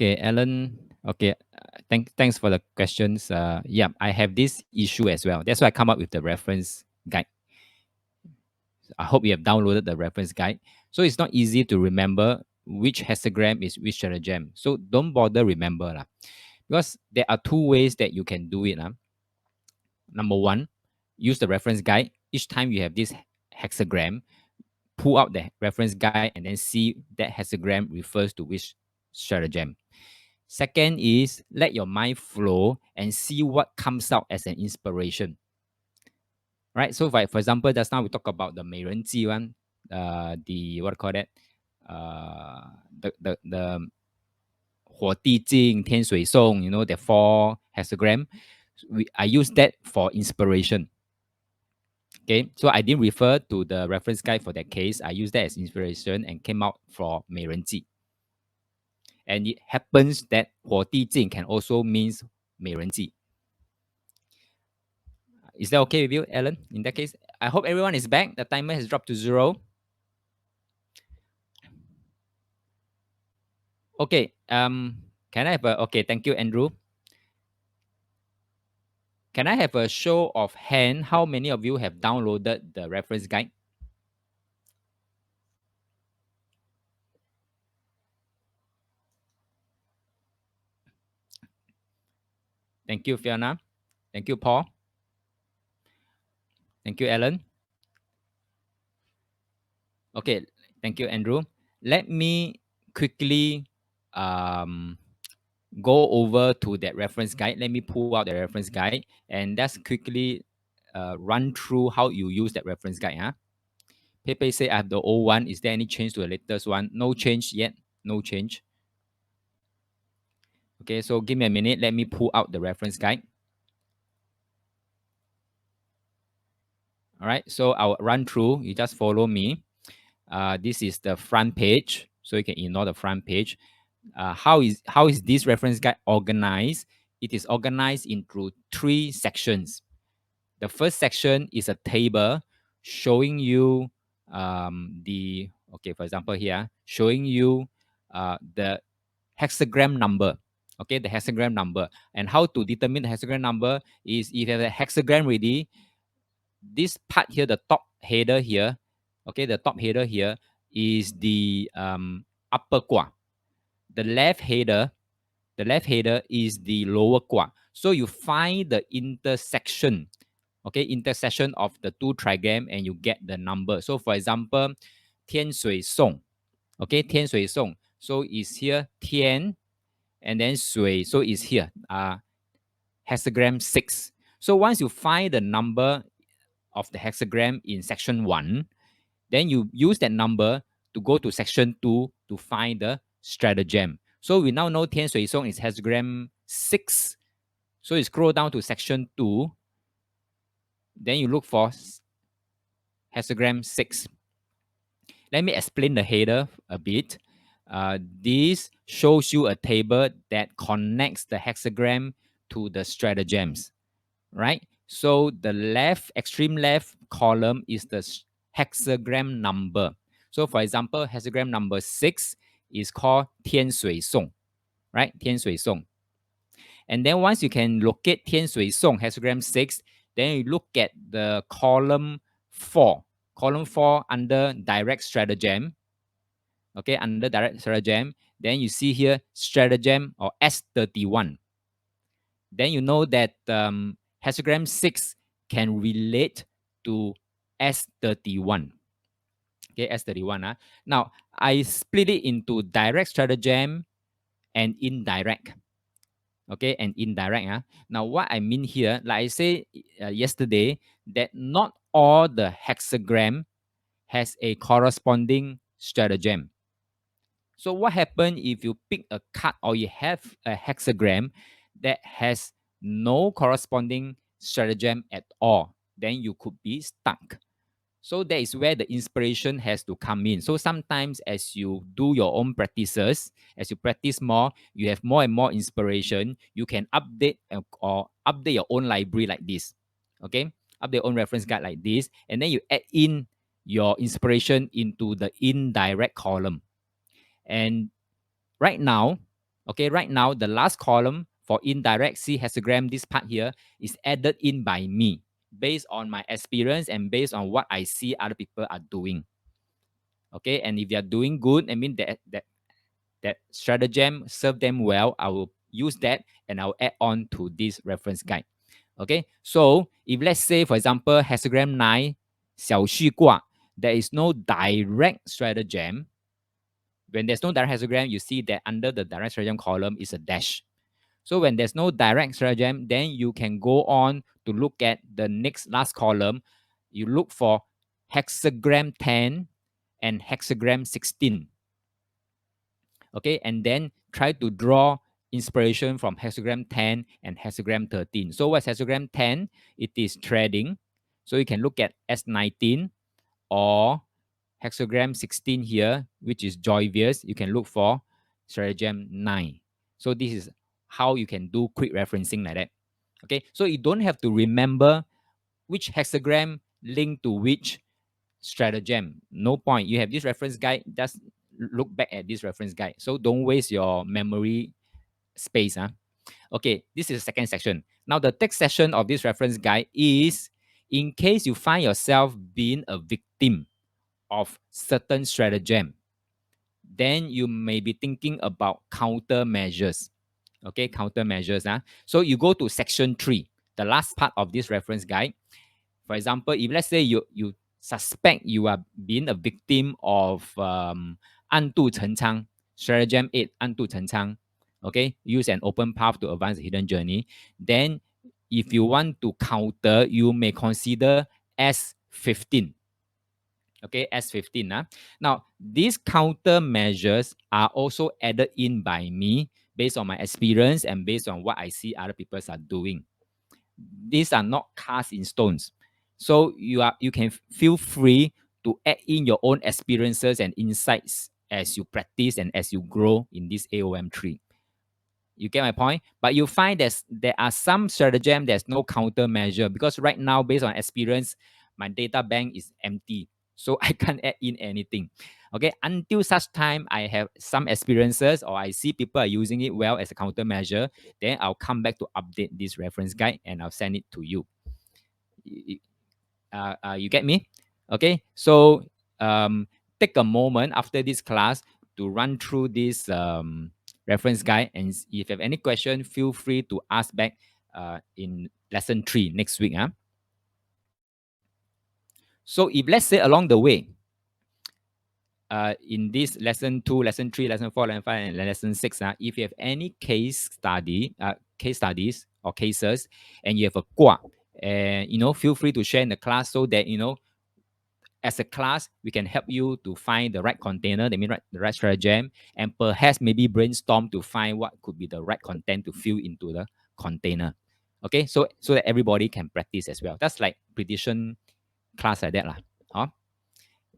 Okay, Alan. Okay, thanks for the questions. Yeah, I have this issue as well. That's why I come up with the reference guide. I hope you have downloaded the reference guide. So it's not easy to remember which hexagram is which stratagem. So don't bother remember lah, because there are two ways that you can do it. Number one, use the reference guide. Each time you have this hexagram, pull out the reference guide and then see that hexagram refers to which stratagem. Second is let your mind flow and see what comes out as an inspiration. Right? So for example, just now we talk about the 美人计 one, the what call that? The 火地镜, 天水颂, the four hexagram. I use that for inspiration. Okay, so I didn't refer to the reference guide for that case. I used that as inspiration and came out for 美人计. And it happens that 火地镜 can also means 美人计. Is that okay with you, Alan? In that case, I hope everyone is back. The timer has dropped to 0. Okay. Can I have a okay? Thank you, Andrew. Can I have a show of hand? How many of you have downloaded the reference guide? Thank you, Fiona. Thank you, Paul. Thank you, Alan. Okay. Thank you, Andrew. Let me quickly go over to that reference guide. Let me pull out the reference guide and let's quickly run through how you use that reference guide. Huh? Pepe say I have the old one. Is there any change to the latest one? No change yet. No change. Okay, so give me a minute. Let me pull out the reference guide. All right, so I'll run through. You just follow me. This is the front page, so you can ignore the front page. How is this reference guide organized? It is organized into 3 sections. The first section is a table showing you for example here, showing you the hexagram number. Okay, the hexagram number. And how to determine the hexagram number is if you have a hexagram ready, this part here, the top header here, okay, the top header here is the upper kwa. The left header is the lower kwa. So you find the intersection, okay, intersection of the 2 trigram and you get the number. So for example, 天水颂, okay, 天水颂. So is here 天 and then 水, so is here hexagram 6. So once you find the number of the hexagram in section 1, then you use that number to go to section 2 to find the stratagem. So we now know 天水颂 is hexagram 6. So you scroll down to section 2, then you look for hexagram 6. Let me explain the header a bit. This shows you a table that connects the hexagram to the stratagems, right? So the extreme left column is the hexagram number. So for example, hexagram number 6 is called 天水颂, right? 天水颂. And then once you can locate 天水颂 hexagram 6, then you look at the column 4. Column 4 under direct stratagem. Okay, under direct stratagem. Then you see here stratagem or S31. Then you know that hexagram 6 can relate to S31. Okay, S31. Now, I split it into direct stratagem and indirect. Okay, and indirect. Now, what I mean here, like I said yesterday, that not all the hexagram has a corresponding stratagem. So what happens if you pick a card or you have a hexagram that has no corresponding stratagem at all? Then you could be stuck. So that is where the inspiration has to come in. So sometimes as you do your own practices, as you practice more, you have more and more inspiration. You can update or update your own library like this. Okay, update your own reference guide like this, and then you add in your inspiration into the indirect column. And right now, Okay, right now, the last column for indirect C hexagram, this part here, is added in by me based on my experience and based on what I see other people are doing. Okay, and if they are doing good, I mean that stratagem serve them well, I will use that and I'll add on to this reference guide. Okay, so if let's say, for example, hexagram 9, 小序卦, there is no direct stratagem. When there's no direct hexagram, you see that under the direct stratagem column is a dash. So when there's no direct stratagem, then you can go on to look at the next last column. You look for hexagram 10 and hexagram 16. Okay, and then try to draw inspiration from hexagram 10 and hexagram 13. So what's hexagram 10? It is trading. So you can look at S19 or hexagram 16 here, which is joyous. You can look for stratagem 9. So this is how you can do quick referencing like that. Okay, so you don't have to remember which hexagram link to which stratagem. No point. You have this reference guide, just look back at this reference guide. So don't waste your memory space. Huh? Okay, this is the second section. Now, the third section of this reference guide is in case you find yourself being a victim of certain stratagem, then you may be thinking about countermeasures. Okay, countermeasures. Huh? So you go to section 3, the last part of this reference guide. For example, if let's say you suspect you are being a victim of 暗度陈仓 stratagem 8 暗度陈仓, okay, use an open path to advance the hidden journey, then if you want to counter, you may consider S15. Okay, S15. Now, these countermeasures are also added in by me based on my experience and based on what I see other people are doing. These are not cast in stones. So you can feel free to add in your own experiences and insights as you practice and as you grow in this AOM3. You get my point? But you find that there are some stratagem there's no countermeasure because right now, based on experience, my data bank is empty. So I can't add in anything. Okay, until such time I have some experiences or I see people are using it well as a countermeasure, then I'll come back to update this reference guide and I'll send it to you. You get me? Okay, so take a moment after this class to run through this reference guide, and if you have any question, feel free to ask back in lesson 3 next week. Huh? So if let's say along the way, in this lesson 2, lesson 3, lesson 4, lesson 5, and lesson 6, if you have any case studies or cases, and you have a qua, and feel free to share in the class so that as a class, we can help you to find the right container, the right stratagem, and perhaps maybe brainstorm to find what could be the right content to fill into the container. Okay, so that everybody can practice as well. That's like prediction class like that lah. Huh?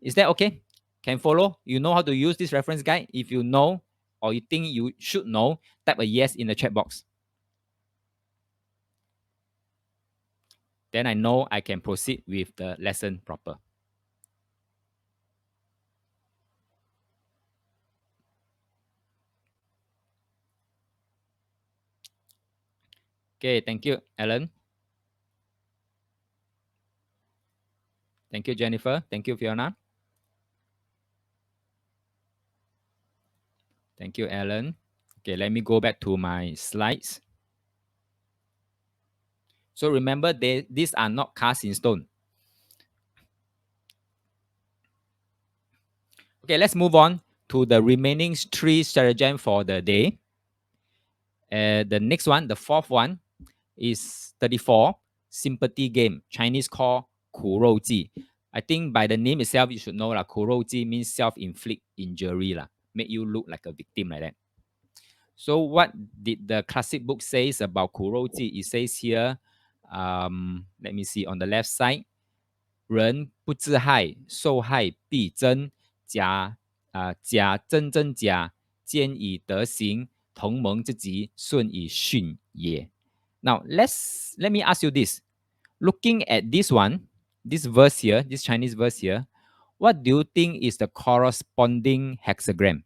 Is that okay? Can follow? You know how to use this reference guide? If you know or you think you should know, type a yes in the chat box. Then I know I can proceed with the lesson proper. Okay, thank you, Alan. Thank you, Jennifer. Thank you, Fiona. Thank you, Alan. Okay, let me go back to my slides. So remember, these are not cast in stone. Okay, let's move on to the remaining 3 stratagem for the day. The next one, the fourth one, is 34, sympathy game. Chinese call 苦肉计. I think by the name itself, you should know 苦肉计 means self-inflict injury, make you look like a victim like that. So what did the classic book says about 苦肉计? It says here, let me see on the left side, 人不自害，受害必真。假真真假，奸以德行，同盟之极，顺以训也。Now let me ask you this: looking at this one, this verse here, this Chinese verse here, what do you think is the corresponding hexagram?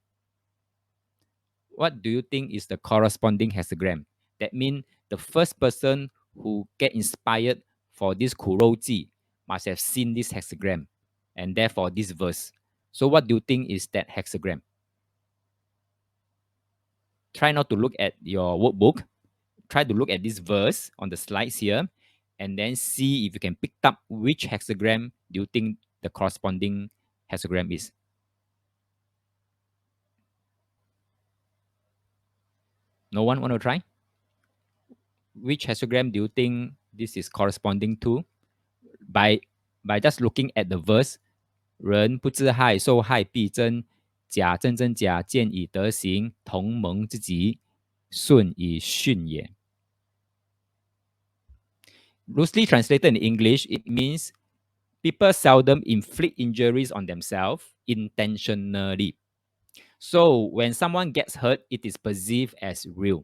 what do you think is the corresponding hexagram? That means the first person who get inspired for this 苦肉计 must have seen this hexagram and therefore this verse. So what do you think is that hexagram? Try not to look at your workbook. Try to look at this verse on the slides here and then see if you can pick up which hexagram do you think the corresponding hexagram is. No one want to try? Which hexagram do you think this is corresponding to? By just looking at the verse, 人不知害，受害必争，假正真假，见以德行，同盟之极，顺以训也。Loosely translated in English, it means people seldom inflict injuries on themselves intentionally. So when someone gets hurt, it is perceived as real.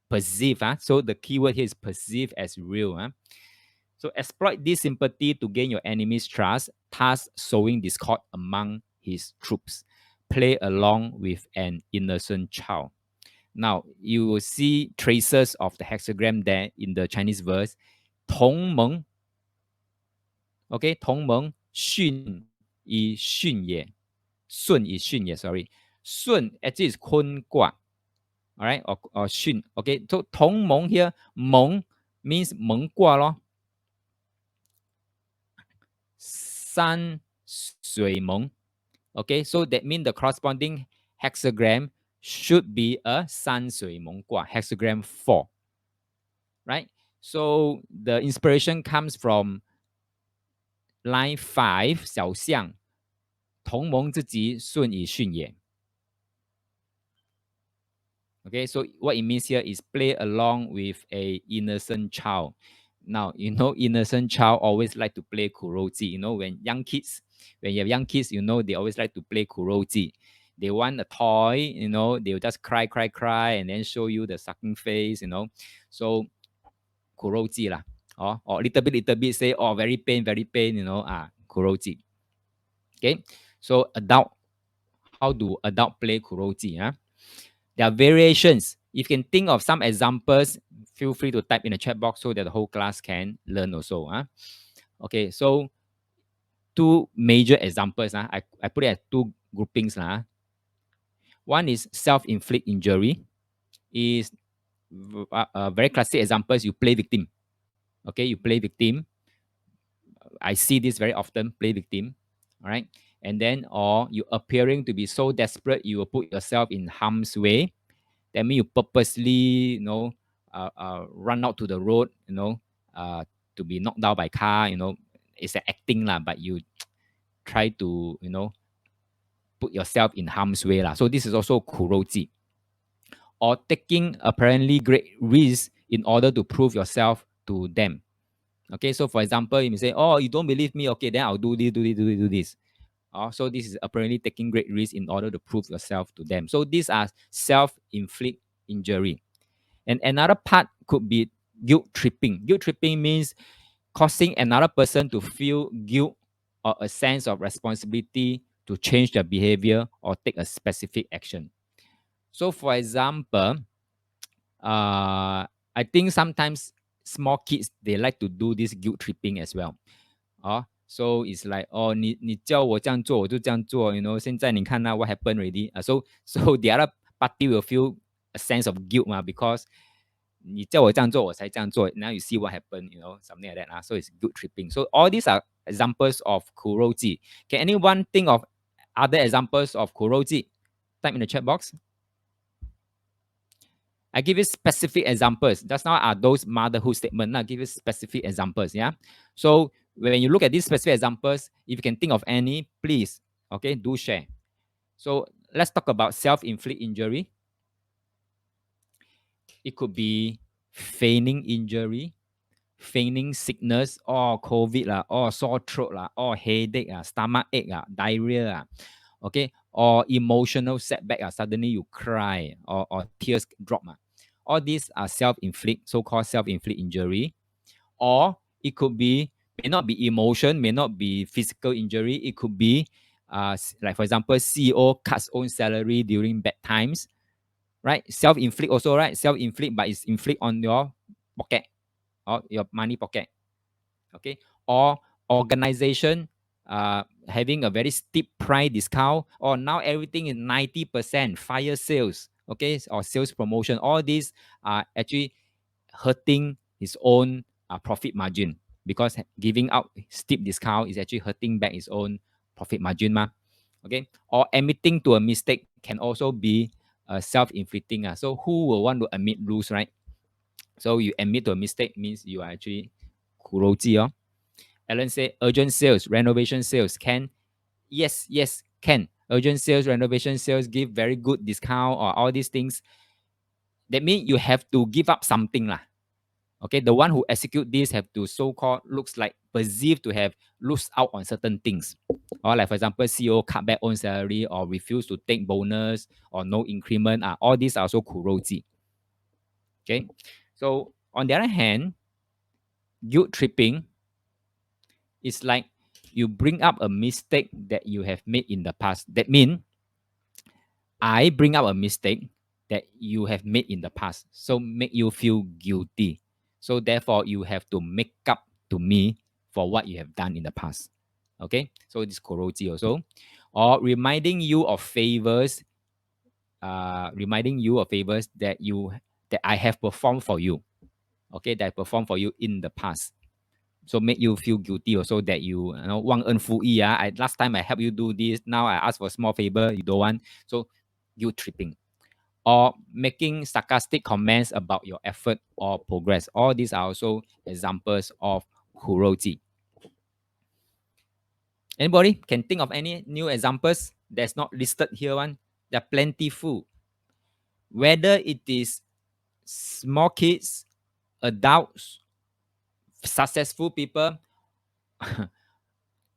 Perceive, so the keyword here is perceived as real. So exploit this sympathy to gain your enemy's trust, thus sowing discord among his troops. Play along with an innocent child. Now, you will see traces of the hexagram there in the Chinese verse. 同盟 Okay, 同盟训以训也，顺以训也。Sorry, 顺 actually is 坤卦。All right, or 训。Okay, so 同盟 here, 盟 means 盟卦咯。山水盟。Okay, so that means the corresponding hexagram should be a 山水蒙卦, hexagram 4. Right? So the inspiration comes from line 5, 小象同盟之极，顺以训也。Okay, so what it means here is play along with a innocent child. Now, you know, innocent child always like to play 苦肉计. You know, when you have young kids, you know, they always like to play 苦肉计. They want a toy, you know, they'll just cry, cry, cry, and then show you the sucking face, you know. So, 苦肉计 lah. Or little bit say, oh, very pain, you know, 苦肉计. Okay, so how do adult play 苦肉计? There are variations. If you can think of some examples, feel free to type in the chat box so that the whole class can learn also. Okay, so two major examples. I put it as two groupings. One is self-inflict injury. Is very classic examples. You play victim. Okay, you play victim. I see this very often, play victim. All right. And then, or you appearing to be so desperate, you will put yourself in harm's way. That means you purposely, you know, run out to the road, you know, to be knocked down by car, you know, it's an acting lah, but you try to, you know, put yourself in harm's way lah. So this is also 苦肉计. Or taking apparently great risks in order to prove yourself to them. Okay, so for example, you may say, oh, you don't believe me, okay, then I'll do this. So this is apparently taking great risks in order to prove yourself to them. So these are self-inflict injury. And another part could be guilt tripping. Guilt tripping means causing another person to feel guilt or a sense of responsibility to change their behavior or take a specific action. So for example, I think sometimes small kids, they like to do this guilt tripping as well. So it's like, oh, 你叫我这样做，我就这样做, you know, 现在你看 what happened already. So the other party will feel a sense of guilt because 你叫我这样做，我才这样做. Now you see what happened, you know, something like that. So it's guilt tripping. So all these are examples of 苦肉计. Can anyone think of other examples of 苦肉计? Type in the chat box. I give you specific examples. Just now are those motherhood statements. I give you specific examples. Yeah. So when you look at these specific examples, if you can think of any, please, okay, do share. So let's talk about self-inflict injury. It could be feigning injury, feigning sickness, or COVID, or sore throat, or headache, stomach ache, diarrhea, okay, or emotional setback, suddenly you cry, or tears drop. All these are self-inflict, so-called self-inflict injury. Or it could be, may not be emotion, may not be physical injury. It could be, like for example, CEO cuts own salary during bad times. right? Self-inflict also, right? Self-inflict, but it's inflict on your pocket or your money pocket. Okay, or organization having a very steep price discount, or now everything is 90% fire sales, okay, or sales promotion. All these are actually hurting his own profit margin, because giving out steep discount is actually hurting back his own profit margin, ma. Okay, or admitting to a mistake can also be self-inflicting. So who will want to admit lose, right? So you admit to a mistake means you are actually kuroji. Alan said urgent sales, renovation sales can. Yes, yes, can. Urgent sales, renovation sales give very good discount or all these things. That means you have to give up something lah. Okay, the one who execute this have to so-called looks like perceived to have lose out on certain things. Or like for example, CEO cut back on salary or refuse to take bonus or no increment. All these are also kuroji. Okay, so on the other hand, guilt tripping is like you bring up a mistake that you have made in the past. That means I bring up a mistake that you have made in the past, so make you feel guilty. So therefore, you have to make up to me for what you have done in the past. Okay, so this koroji also, or reminding you of favors that I have performed for you. Okay, that I performed for you in the past. So make you feel guilty also that you know 忘恩负义. Last time I helped you do this, now I ask for a small favor, you don't want. So guilt tripping. Or making sarcastic comments about your effort or progress. All these are also examples of kuroji. Anybody can think of any new examples that's not listed here? One, they're plentiful. Whether it is small kids, adults, successful people,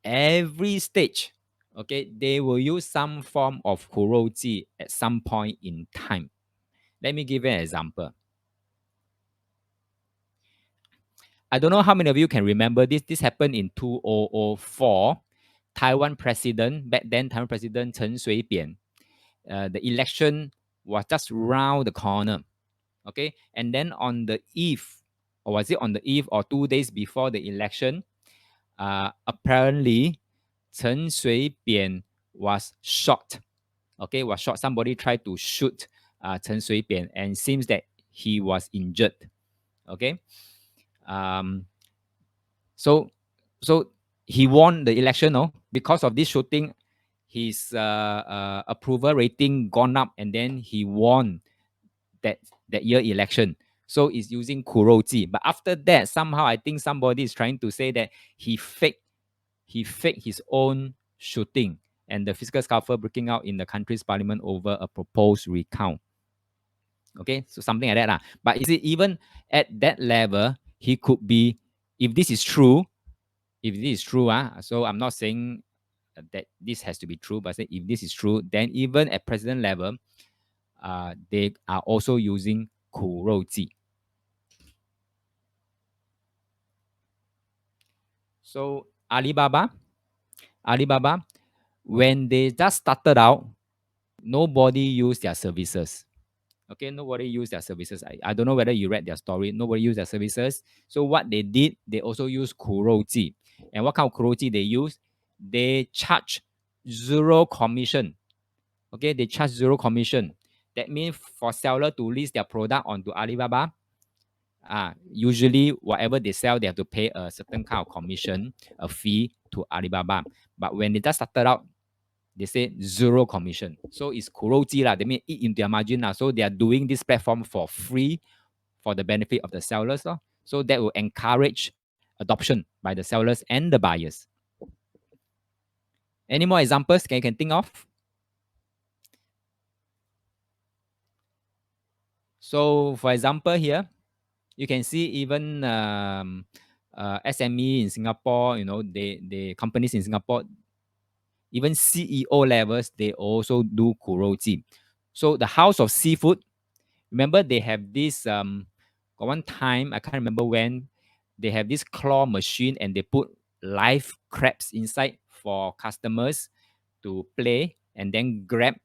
every stage, okay, they will use some form of kuroji at some point in time. Let me give you an example. I don't know how many of you can remember this. This happened in 2004. Taiwan president, back then Taiwan president Chen Shui-bian, the election was just round the corner. Okay, and then on the eve, or was it on the eve or 2 days before the election, apparently Chen Shui-bian was shot. Okay, was shot. Somebody tried to shoot Chen Shui-bian, and seems that he was injured. Okay, um, so so he won the election. No, because of this shooting, his approval rating gone up, and then he won that year election. So it's using kuroji. But after that, somehow I think somebody is trying to say that he faked his own shooting, and the physical scuffle breaking out in the country's parliament over a proposed recount. Okay, so something like that. But is it even at that level, he could be, if this is true, so I'm not saying that this has to be true, but say if this is true, then even at president level, they are also using kuroji. So Alibaba, when they just started out, nobody used their services. Okay, nobody used their services. I don't know whether you read their story. Nobody used their services. So what they did, they also used kuroji. And what kind of kuroji they use? They charge zero commission. Okay, they charge zero commission. That means for seller to list their product onto Alibaba, usually whatever they sell, they have to pay a certain kind of commission, a fee to Alibaba. But when they just started out, they say zero commission. So it's kuroji lah. They mean eat in their margin lah. So they are doing this platform for free for the benefit of the sellers. So that will encourage adoption by the sellers and the buyers. Any more examples you can think of? So for example here, you can see even SME in Singapore, the companies in Singapore, even CEO levels, they also do kuroji. So the House of Seafood, remember they have this got one time, I can't remember when, they have this claw machine and they put live crabs inside for customers to play and then grab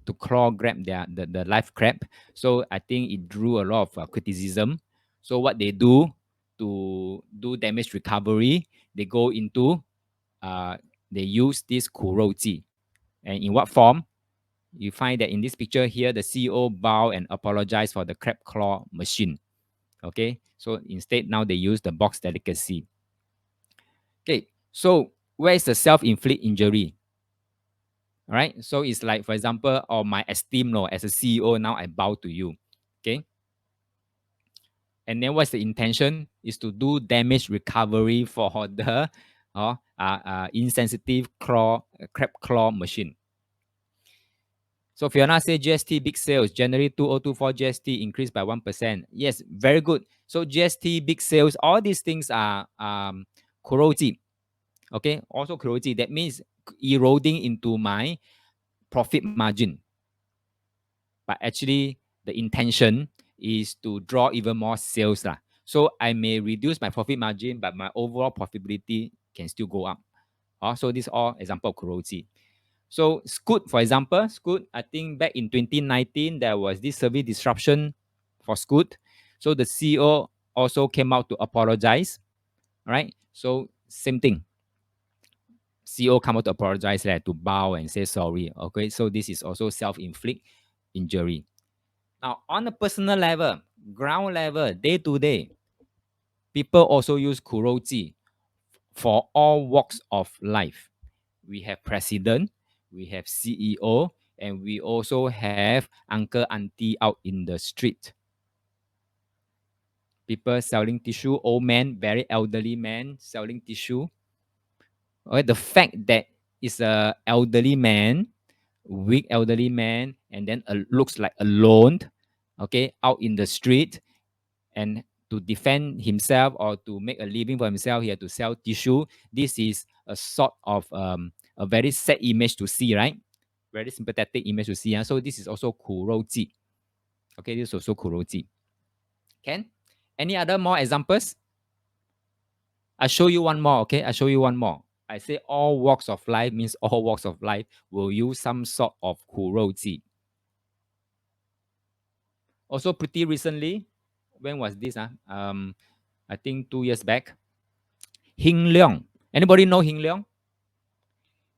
to claw grab the live crab. So I think it drew a lot of criticism. So what they do to do damage recovery, they go into they use this kuroji. And in what form? You find that in this picture here, the CEO bow and apologize for the crab claw machine. Okay, so instead now they use the box delicacy. Okay, so where is the self-inflict injury? All right, so it's like, for example, or my esteem, no, as a CEO, now I bow to you. Okay, and then what's the intention? Is to do damage recovery for the insensitive crab claw machine. So Fiona said GST big sales, January 2024 GST increased by 1%. Yes, very good. So GST big sales, all these things are kuroji. Okay, also kuroji. That means eroding into my profit margin. But actually, the intention is to draw even more sales lah. So I may reduce my profit margin, but my overall profitability can still go up. So this all example of kuroji. So Scoot, for example, Scoot, I think back in 2019, there was this service disruption for Scoot. So the CEO also came out to apologize, right? So same thing. CEO come out to apologize, to bow and say sorry. Okay, so this is also self-inflict injury. Now, on a personal level, ground level, day to day, people also use kuroji for all walks of life. We have president, we have CEO, and we also have uncle, auntie out in the street. People selling tissue, old man, very elderly man selling tissue. Okay, the fact that it's a elderly man, weak elderly man, and then looks like alone, okay, out in the street, and to defend himself or to make a living for himself, he had to sell tissue. This is a sort of a very sad image to see, right? Very sympathetic image to see. So this is also kuroji. Okay, this is also kuroji. Can? Any other more examples? I show you one more. Okay, I show you one more. I say all walks of life means all walks of life will use some sort of kuroji. Also, pretty recently, when was this? I think 2 years back. Hin Leong. Anybody know Hin Leong?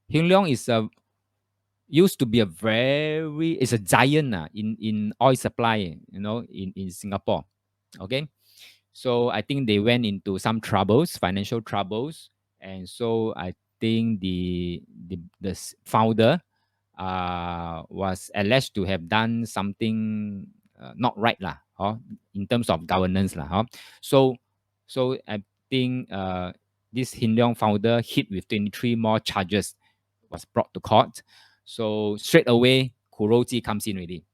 Hin Leong is a used to be a very it's a giant in oil supply, in Singapore. Okay. So I think they went into some troubles, financial troubles. And so I think the founder was alleged to have done something not right lah, in terms of governance lah. So I think this Hin Leong founder hit with 23 more charges, was brought to court. So straight away, kuroji comes in already.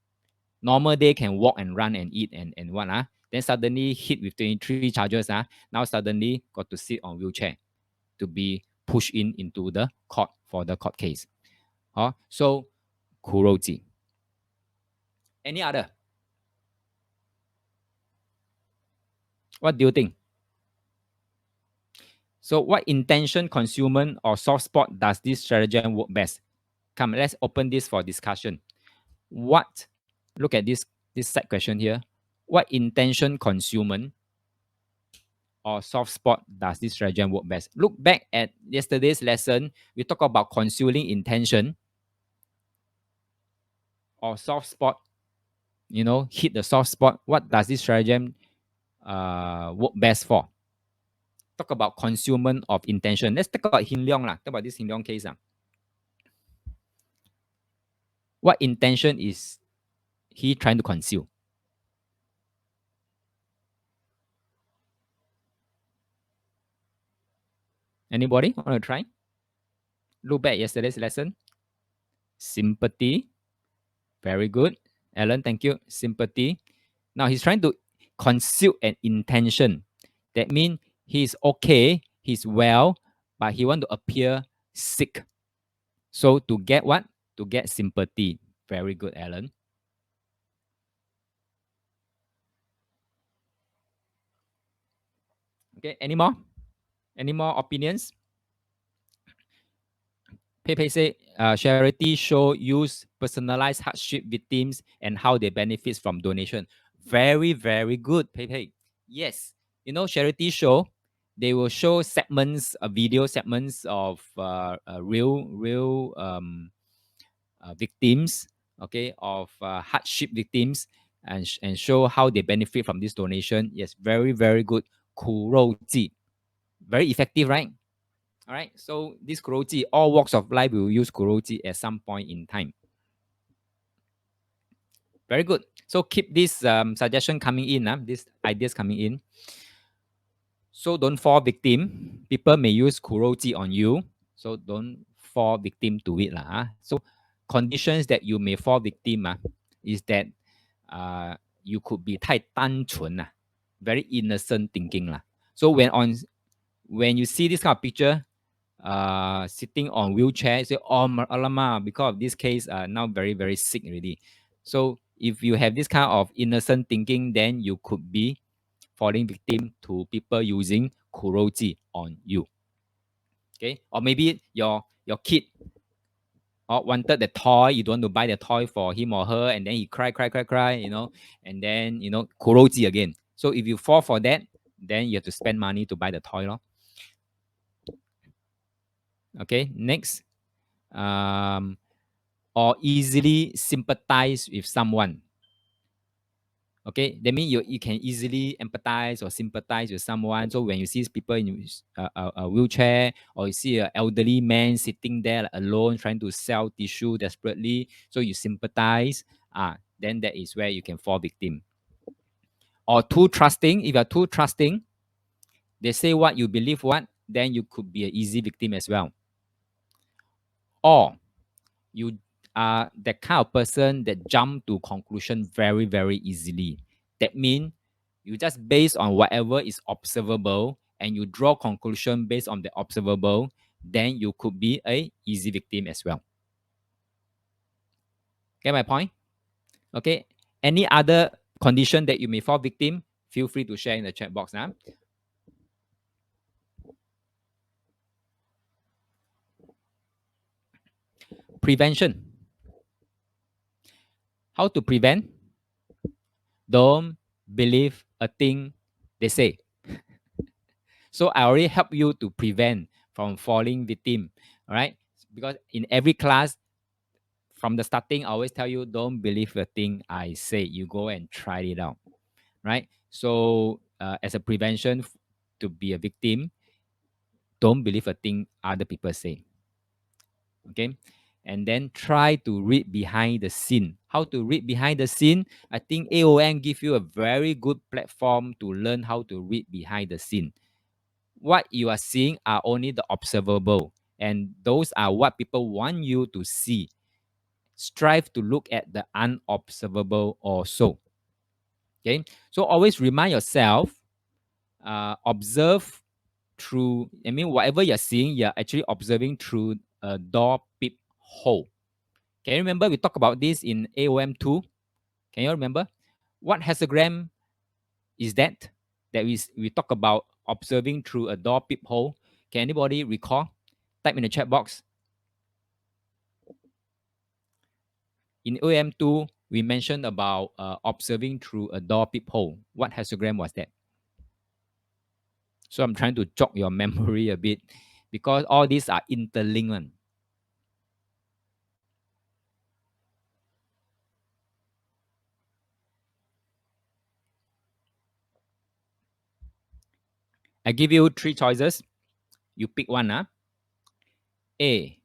Normal day can walk and run and eat and what then suddenly hit with 23 charges now suddenly got to sit on wheelchair to be pushed into the court for the court case. So kuroji. Any other? What do you think? So what intention, consumer, or soft spot does this strategy work best? Come, let's open this for discussion. What, look at this side question here. What intention, consumer, or soft spot does this strategy work best? Look back at yesterday's lesson. We talk about concealing intention or soft spot. Hit the soft spot. What does this strategy work best for? Talk about concealment of intention. Let's talk about Hin Leong lah. Talk about this Hin Leong case. What intention is he trying to conceal? Anybody want to try? Look back at yesterday's lesson. Sympathy. Very good. Alan, thank you. Sympathy. Now he's trying to conceal an intention. That means he's okay, he's well, but he want to appear sick. So to get what? To get sympathy. Very good, Alan. Okay, any more? Any more opinions? Pepe say, charity show use personalized hardship victims and how they benefit from donation. Very, very good, Pepe. Yes, charity show, they will show segments, video segments of real victims, okay, of hardship victims, and show how they benefit from this donation. Yes, very, very good. 苦肉计, very effective, right? All right. So this kuroji, all walks of life will use kuroji at some point in time. Very good. So keep this suggestion coming in, these ideas coming in. So don't fall victim. People may use kuroji on you. So don't fall victim to it. So conditions that you may fall victim is that you could be 太单纯, very innocent thinking. So when you see this kind of picture, sitting on wheelchair, say, oh, alama, because of this case, now very, very sick already. So if you have this kind of innocent thinking, then you could be falling victim to people using kuroji on you. Okay, or maybe your kid wanted the toy, you don't want to buy the toy for him or her, and then he cry, and then kuroji again. So if you fall for that, then you have to spend money to buy the toy, Okay, next, or easily sympathize with someone. Okay, that means you can easily empathize or sympathize with someone. So when you see people in a wheelchair, or you see an elderly man sitting there alone trying to sell tissue desperately, so you sympathize, then that is where you can fall victim. Or too trusting. If you're too trusting, they say what, you believe what, then you could be an easy victim as well. Or you are that kind of person that jump to conclusion very, very easily. That means you just based on whatever is observable and you draw conclusion based on the observable, then you could be a easy victim as well. Get my point? Okay. Any other condition that you may fall victim, feel free to share in the chat box now. Prevention. How to prevent? Don't believe a thing they say. So I already help you to prevent from falling victim. All right. Because in every class, from the starting, I always tell you, don't believe the thing I say. You go and try it out. Right. So as a prevention to be a victim, don't believe a thing other people say. Okay. And then try to read behind the scene. How to read behind the scene? I think AOM give you a very good platform to learn how to read behind the scene. What you are seeing are only the observable, and those are what people want you to see. Strive to look at the unobservable also. Okay, so always remind yourself, observe through, I mean, whatever you're seeing, you're actually observing through a door peep hole. Can you remember we talked about this in AOM2? Can you remember? What hexagram is that? That we talk about observing through a door peep hole. Can anybody recall? Type in the chat box. In AOM2, we mentioned about observing through a door peep hole. What histogram was that? So I'm trying to jog your memory a bit because all these are interlinked. I give you three choices. You pick one. A.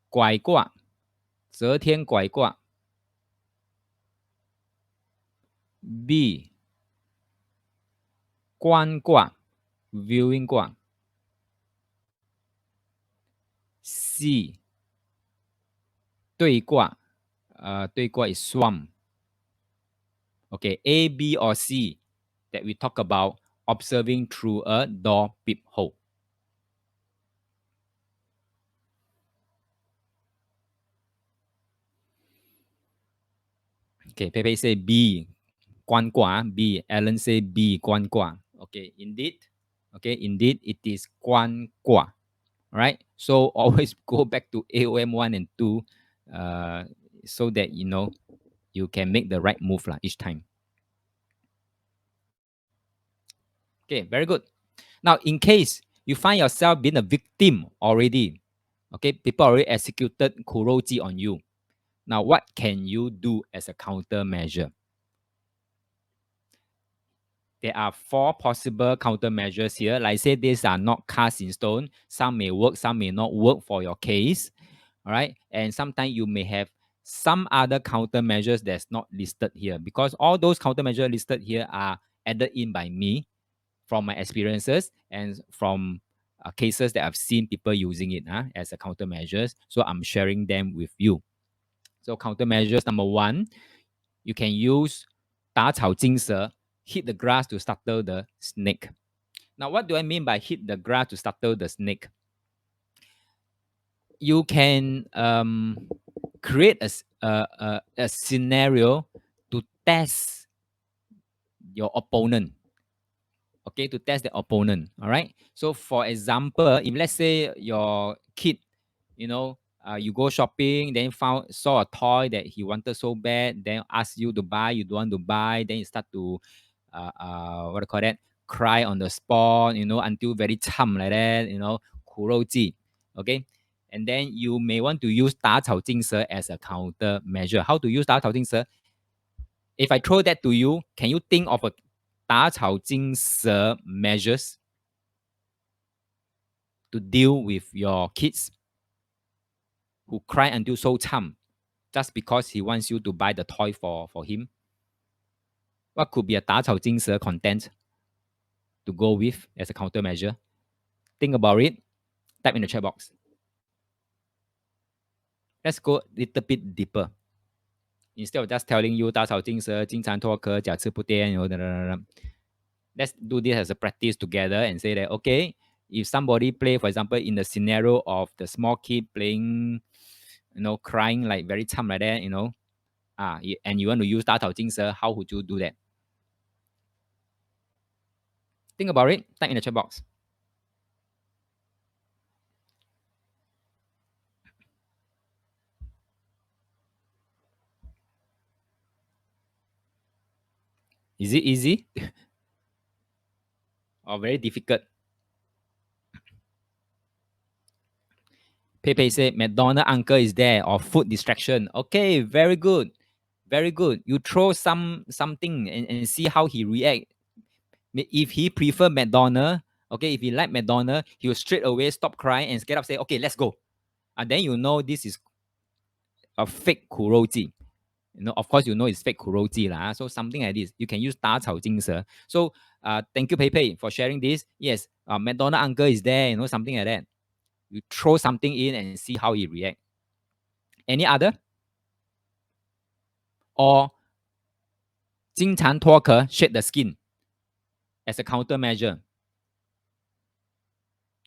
拐卦，择天拐卦。B. 观卦 viewing 卦。C. 对卦，对卦 is swarm. Okay, A, B, or C that we talk about observing through a door peep hole. Okay, Pepe say B, 观卦. B, Alan say B, 观卦. Okay, indeed. Okay, indeed, it is 关挂. Right? So always go back to AOM 1 and 2 uh, so that you can make the right move each time. Okay, very good. Now, in case you find yourself being a victim already, okay, people already executed kuroji on you. Now, what can you do as a countermeasure? There are four possible countermeasures here. Like I say, these are not cast in stone. Some may work, some may not work for your case. All right. And sometimes you may have some other countermeasures that's not listed here because all those countermeasures listed here are added in by me from my experiences and from cases that I've seen people using it as a countermeasures. So I'm sharing them with you. So countermeasures number one, you can use 打草惊蛇, hit the grass to startle the snake. Now, what do I mean by hit the grass to startle the snake? You can create a scenario to test your opponent. Okay, to test the opponent. All right. So, for example, if let's say your kid, you go shopping, then saw a toy that he wanted so bad, then ask you to buy, you don't want to buy, then you start to what do you call that? Cry on the spot, until very chum like that, 苦肉计. Okay. And then you may want to use 打草惊蛇 as a counter measure. How to use 打草惊蛇? If I throw that to you, can you think of a 打草惊蛇 measures to deal with your kids who cry until so chum just because he wants you to buy the toy for him? What could be a 打草惊蛇 content to go with as a countermeasure? Think about it. Type in the chat box. Let's go a little bit deeper. Instead of just telling you 打草惊蛇、金蝉脱壳、假翅不颠, let's do this as a practice together and say that, okay, if somebody play, for example, in the scenario of the small kid playing, crying like very chum like that, and you want to use 打草惊蛇, how would you do that? Think about it. Type in the chat box. Is it easy or very difficult? Pepe said, McDonald uncle is there or food distraction. Okay, very good. Very good. You throw something and see how he react. If he prefer McDonald, okay, if he like McDonald, he will straight away stop crying and get up, say, okay, let's go. And then you know this is a fake kuroji. Of course, it's fake kuroji lah. So something like this, you can use 打草惊蛇. So thank you, Pepe, for sharing this. Yes, McDonald uncle is there, something like that. You throw something in and see how he react. Any other? Or 金蝉脱壳 shed the skin as a countermeasure.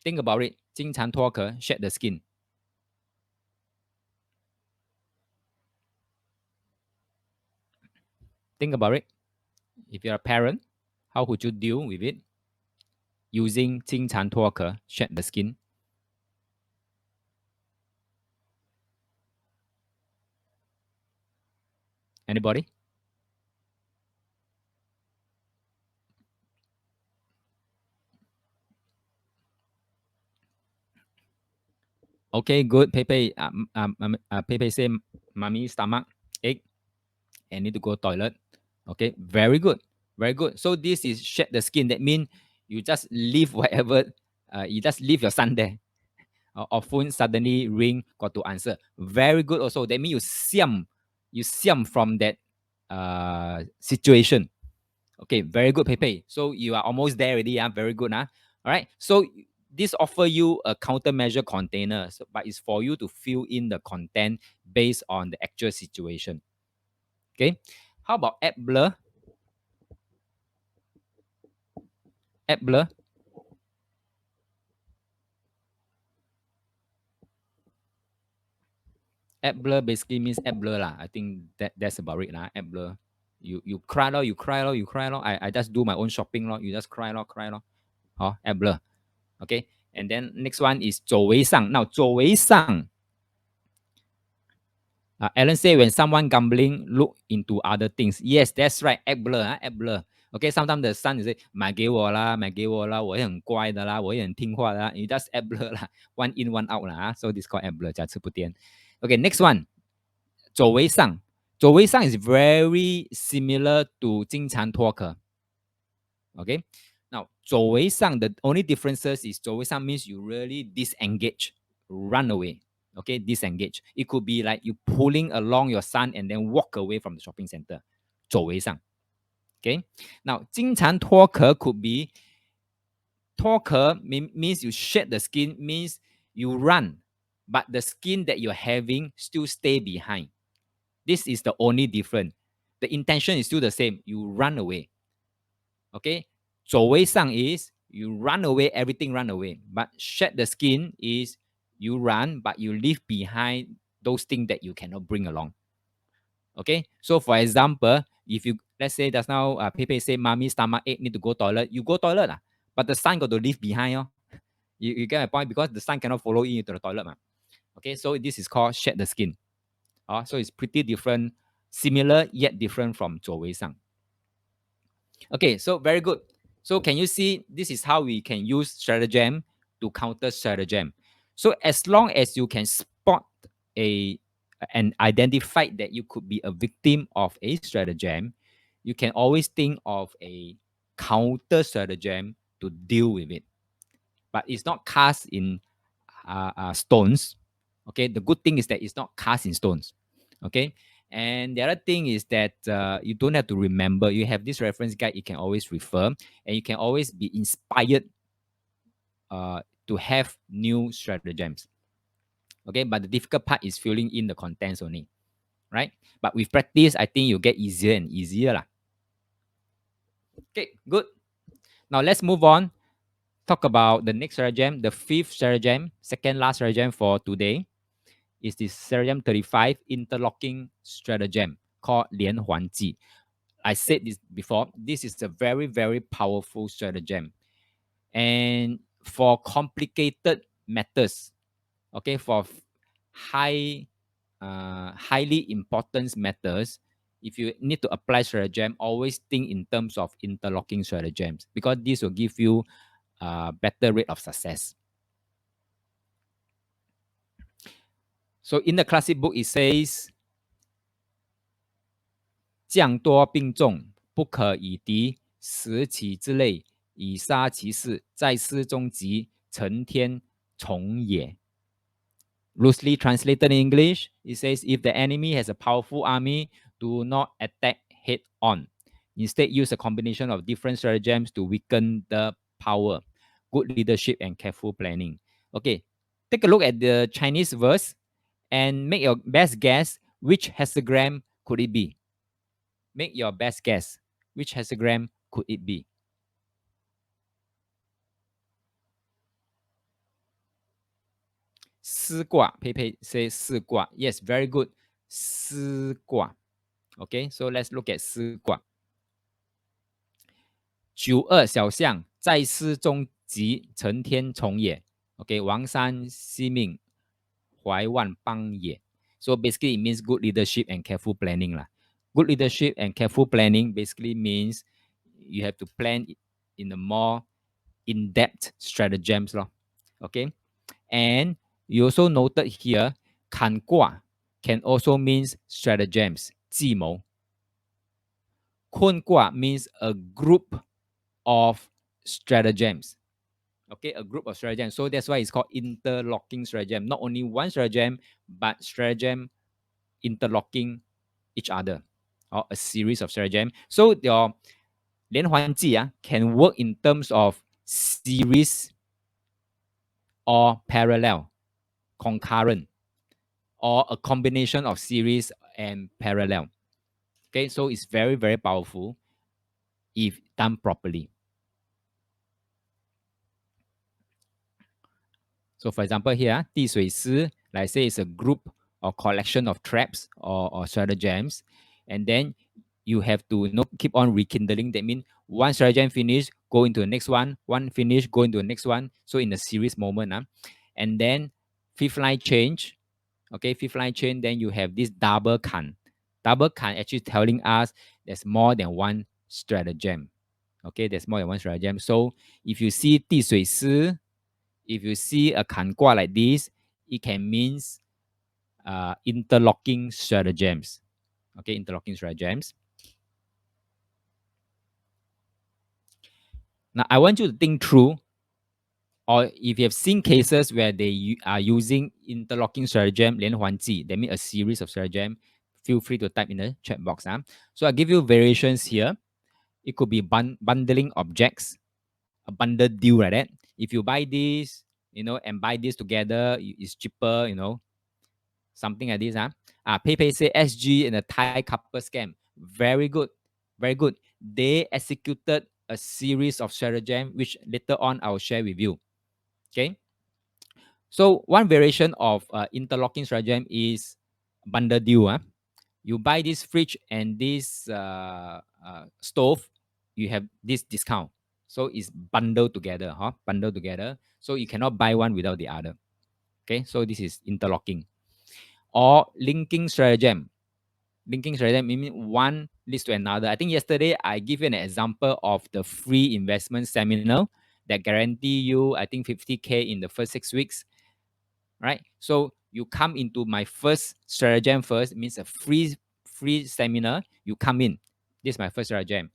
Think about it. 金蝉脱壳 shed the skin. Think about it. If you're a parent, how would you deal with it? Using 金蝉脱壳 shed the skin. Anybody? Okay, good. Pepe, Pepe say, mommy stomach ache and need to go toilet. Okay, very good, very good. So this is shed the skin. That means you just leave whatever. You just leave your son there. Or phone suddenly ring, got to answer. Very good. Also, that means you siam from that situation. Okay, very good, Pepe. So you are almost there already. Very good. All right. So this offer you a countermeasure container, but it's for you to fill in the content based on the actual situation. Okay. How about app blur? App blur. App blur basically means app blur lah. I think that's about it lah. App blur. You cry lo, you cry lo, you cry lo. I just do my own shopping lo. You just cry lo, cry lo. act blur. Okay, and then next one is 走为上. Now 走为上, Alan say when someone gambling, look into other things. Yes, that's right. Act blur, act blur. Okay, sometimes the son say 买给我啦，买给我啦，我也很乖的啦，我也很听话的啦。You just act blur 啦，one in one out 啦。So this called act blur，假词不颠。Okay, next one, 走为上. 走为上 is very similar to 经常脱壳. Okay, now 走为上 the only differences is 走为上 means you really disengage, run away. Okay, disengage. It could be like you pulling along your son and then walk away from the shopping center. 走为上. Okay, now 经常脱壳 could be 脱壳 means you shed the skin, means you run, but the skin that you're having still stay behind. This is the only difference. The intention is still the same. You run away. Okay, 走为上 is you run away, everything run away. But shed the skin is you run, but you leave behind those things that you cannot bring along. Okay, so for example, if you let's say just now Pepe say mommy stomach ache, need to go toilet, you go toilet but the son got to leave behind. You get my point, because the son cannot follow you into the toilet. Okay, so this is called shed the skin. So it's pretty different, similar yet different from 走为上. Okay, so very good. So can you see this is how we can use stratagem to counter stratagem. So as long as you can spot and identify that you could be a victim of a stratagem, you can always think of a counter stratagem to deal with it. But it's not cast in stones. Okay, the good thing is that it's not cast in stones. Okay, and the other thing is that you don't have to remember. You have this reference guide you can always refer, and you can always be inspired to have new stratagems. Okay, but the difficult part is filling in the contents only, right? But with practice, I think you get easier and easier lah. Okay, good. Now let's move on. Talk about the next stratagem, the fifth stratagem, second last stratagem for today, is this stratagem 35, interlocking stratagem called 连环计. I said this before. This is a very, very powerful stratagem. And for complicated matters, okay, for highly important matters, if you need to apply stratagem, always think in terms of interlocking stratagems, because this will give you a better rate of success. So in the classic book, it says, 将多兵众，不可以敌，十骑之内，以杀其势，在师中急，成天从也. Loosely translated in English, it says, if the enemy has a powerful army, do not attack head on. Instead, use a combination of different stratagems to weaken the power. Good leadership and careful planning. Okay, take a look at the Chinese verse and make your best guess which hexagram could it be. Make your best guess. Which hexagram could it be? Si Gua. Pepe says Si Gua. Yes, very good. Si Gua. Okay, so let's look at Si Gua. 九二小象在师中急，成天从也. Okay, 王山惜命，怀万邦也. So basically, it means good leadership and careful planning lah. Good leadership and careful planning basically means you have to plan in a more in-depth stratagems lah. Okay, and you also noted here, 坎卦 can also means stratagems, 计谋. 坤卦 means a group of stratagems. Okay, a group of stratagems. So that's why it's called interlocking stratagem. Not only one stratagem, but stratagem interlocking each other, or a series of stratagem. So your 连环计 can work in terms of series or parallel, concurrent, or a combination of series and parallel. Okay, so it's very, very powerful if done properly. So for example here, 地水师, like say it's a group or collection of traps or stratagems. And then you have to keep on rekindling. That means one stratagem finish, go into the next one finish, go into the next one. So in a series moment. And then fifth line change. Okay, fifth line change, then you have this double can. Double can actually telling us there's more than one stratagem. Okay, there's more than one stratagem. So if you see 地水师, if you see a 坎卦 like this, it can means interlocking stratagems. Okay, interlocking stratagems. Now I want you to think through, or if you have seen cases where they are using interlocking stratagem, 连环计, that means a series of stratagem, feel free to type in the chat box. So I give you variations here. It could be bundling objects, a bundle deal like that. If you buy this, and buy this together, it's cheaper, something like this. PayPay say SG and the Thai couple scam. Very good. Very good. They executed a series of stratagem, which later on I'll share with you. Okay. So one variation of interlocking stratagem is bundle deal. You buy this fridge and this stove, you have this discount. So it's bundled together, bundled together. So you cannot buy one without the other. Okay, so this is interlocking. Or linking stratagem. Linking stratagem means one leads to another. I think yesterday I give you an example of the free investment seminar that guarantee you, I think 50K in the first 6 weeks. Right? So you come into my first stratagem first, means a free seminar. You come in. This is my first stratagem.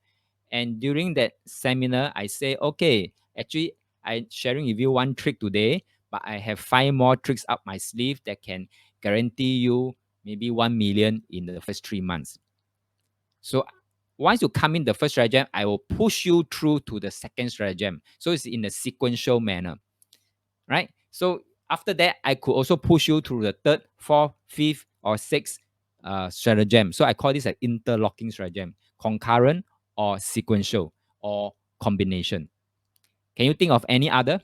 And during that seminar, I say, okay, actually, I'm sharing with you one trick today, but I have 5 more tricks up my sleeve that can guarantee you maybe 1 million in the first 3 months. So once you come in the first stratagem, I will push you through to the second stratagem. So it's in a sequential manner, right? So after that, I could also push you through the third, fourth, fifth, or sixth stratagem. So I call this an interlocking stratagem, concurrent or sequential or combination. Can you think of any other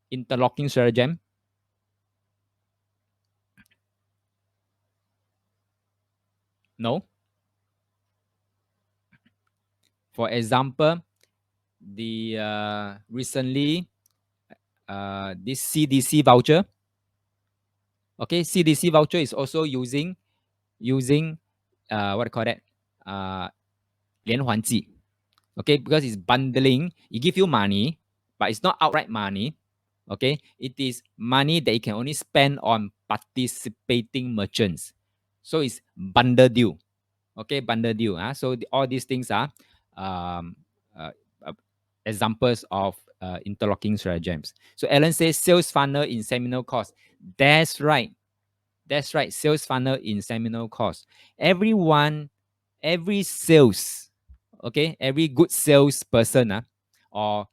interlocking stratagem? No. For example, the recently this CDC voucher. Okay, CDC voucher is also using what do you call that? 连环计. Okay, because it's bundling. It give you money, but it's not outright money. Okay, it is money that you can only spend on participating merchants. So it's bundle deal. Okay, bundle deal. So all these things are um, uh, uh, examples of interlocking stratagems. So Alan says sales funnel in seminar course. That's right. That's right. Sales funnel in seminar course. Every sales, okay, every good salesperson, or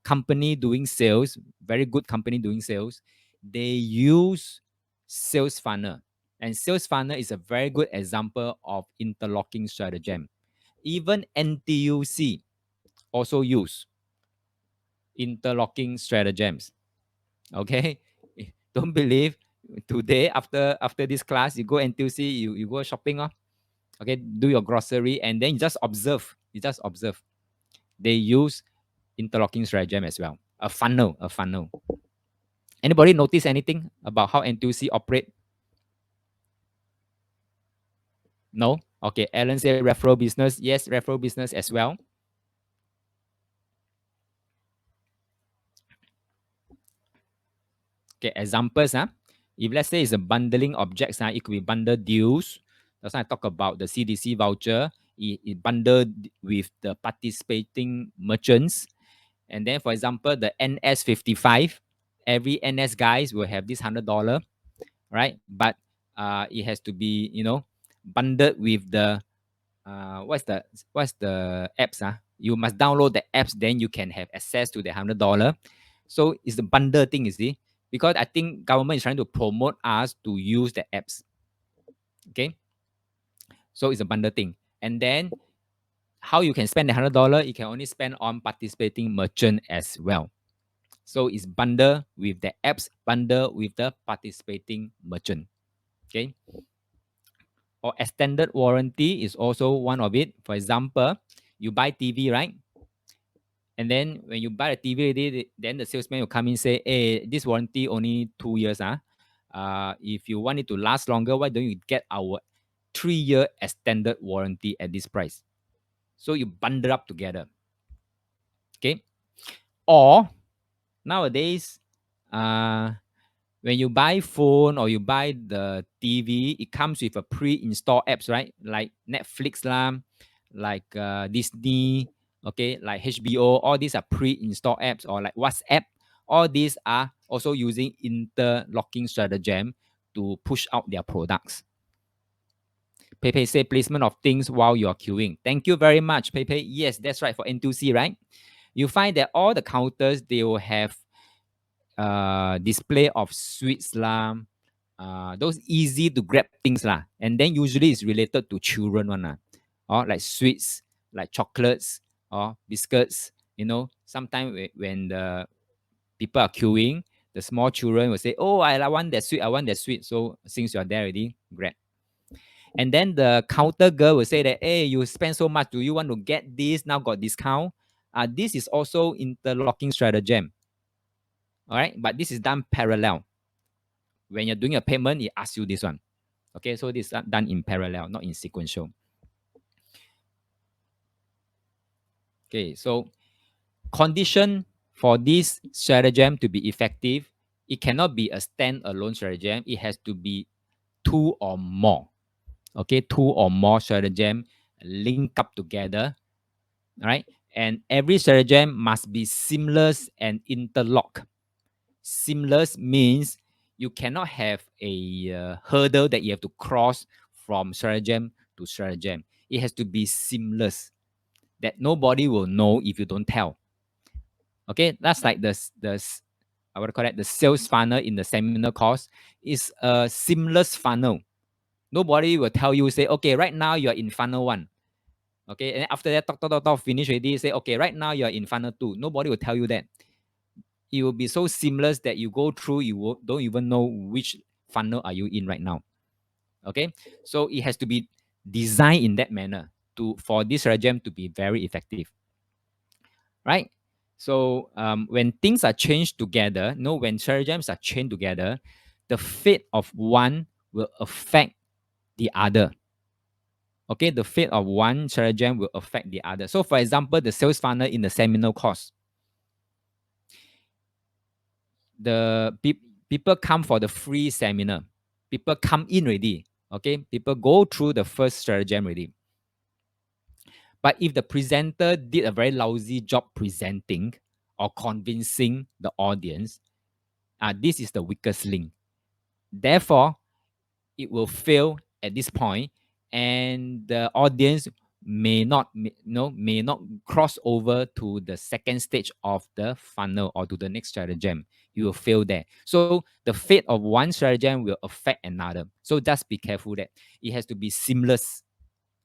company doing sales, very good company doing sales, they use sales funnel. And sales funnel is a very good example of interlocking stratagem. Even NTUC also use interlocking stratagems. Okay, don't believe today after this class, you go NTUC, you go shopping, okay, do your grocery, and then you just observe. They use interlocking stratagem as well. A funnel. Anybody notice anything about how NTUC operate? No? Okay, Alan said referral business. Yes, referral business as well. Okay, examples. If let's say it's a bundling objects, it could be bundle deals. That's why I talk about the CDC voucher. It bundled with the participating merchants. And then, for example, the NS55, every NS guys will have this $100, right? But it has to be, bundled with the what's the apps? You must download the apps, then you can have access to the $100. So it's the bundle thing, you see, because I think government is trying to promote us to use the apps. Okay, so it's a bundle thing, and then how you can spend the $100? You can only spend on participating merchant as well. So it's bundle with the apps, bundle with the participating merchant. Okay. Or extended warranty is also one of it. For example, you buy TV, right? And then when you buy a TV already, then the salesman will come in and say, hey, this warranty only 2 years. If you want it to last longer, why don't you get our 3-year extended warranty at this price? So you bundle up together. Okay. Or nowadays, when you buy phone or you buy the TV, it comes with a pre-installed apps, right? Like Netflix lah, like Disney, okay, like HBO. All these are pre-installed apps, or like WhatsApp. All these are also using interlocking stratagem to push out their products. Pepe say placement of things while you're queuing. Thank you very much, Pepe. Yes, that's right, for N2C, right? You find that all the counters, they will have display of sweets lah, those easy to grab things lah. And then usually it's related to children one lah, or like sweets, like chocolates or biscuits. Sometimes when the people are queuing, the small children will say, "Oh, I want that sweet. I want that sweet." So since you're there already, grab. And then the counter girl will say that, "Hey, you spend so much. Do you want to get this? Now got discount." This is also interlocking stratagem. All right, but this is done parallel. When you're doing a payment, it asks you this one. Okay, so this is done in parallel, not in sequential. Okay, so condition for this stratagem to be effective, it cannot be a standalone stratagem. It has to be two or more. Okay, two or more stratagem link up together. All right, and every stratagem must be seamless and interlock. Seamless means you cannot have a hurdle that you have to cross from stratagem to stratagem. It has to be seamless, that nobody will know if you don't tell. Okay, that's like the I would call that the sales funnel in the seminar course is a seamless funnel. Nobody will tell you, say, okay, right now you're in funnel 1. Okay, and after that, talk, finish already, say, okay, right now you're in funnel 2. Nobody will tell you that. It will be so seamless that you go through, you don't even know which funnel are you in right now. Okay, so it has to be designed in that manner for this stratagem to be very effective, right? So when things are changed together, when stratagems are chained together, the fate of one will affect the other. Okay, the fate of one stratagem will affect the other. So for example, the sales funnel in the seminar course, the people come for the free seminar. People come in already. Okay, people go through the first stratagem already. But if the presenter did a very lousy job presenting or convincing the audience, this is the weakest link. Therefore, it will fail at this point, and the audience may not cross over to the second stage of the funnel or to the next stratagem. You will fail there. So the fate of one stratagem will affect another. So just be careful that it has to be seamless,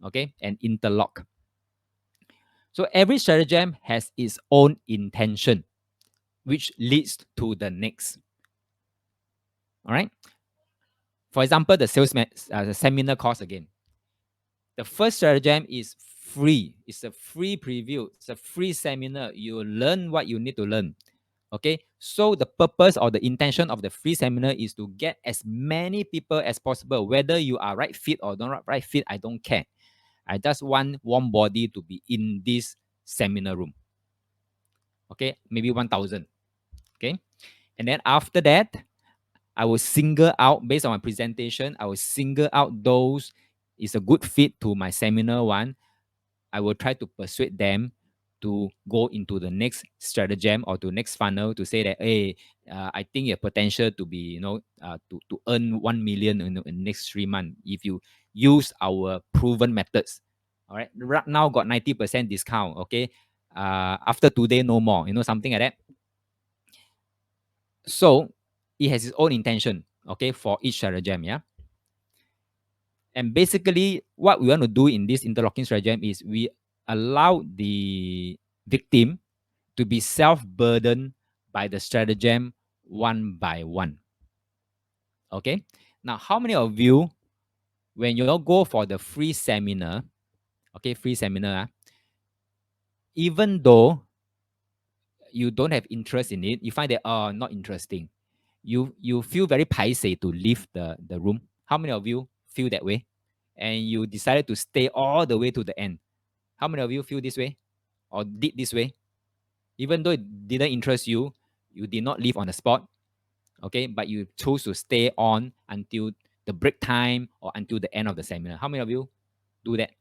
okay, and interlock. So every stratagem has its own intention, which leads to the next. All right. For example, the the seminar course again. The first stratagem is free. It's a free preview. It's a free seminar. You learn what you need to learn. Okay. So the purpose or the intention of the free seminar is to get as many people as possible. Whether you are right fit or not right fit, I don't care. I just want warm body to be in this seminar room. Okay, maybe 1,000. Okay. And then after that, I will single out, based on my presentation, I will single out those is a good fit to my seminar one. I will try to persuade them to go into the next stratagem or to next funnel to say that, hey, I think you have potential to be, to earn 1 million in the next 3 months if you use our proven methods. All right. Right now got 90% discount. Okay. After today, no more, something like that. So it has its own intention, okay, for each stratagem, yeah. And basically, what we want to do in this interlocking stratagem is we allow the victim to be self-burdened by the stratagem one by one. Okay. Now, how many of you, when you all go for the free seminar, okay, free seminar, even though you don't have interest in it, you find that not interesting, you feel very paiseh to leave the room. How many of you feel that way? And you decided to stay all the way to the end. How many of you feel this way or did this way? Even though it didn't interest you, you did not leave on the spot, okay, but you chose to stay on until the break time or until the end of the seminar. How many of you do that?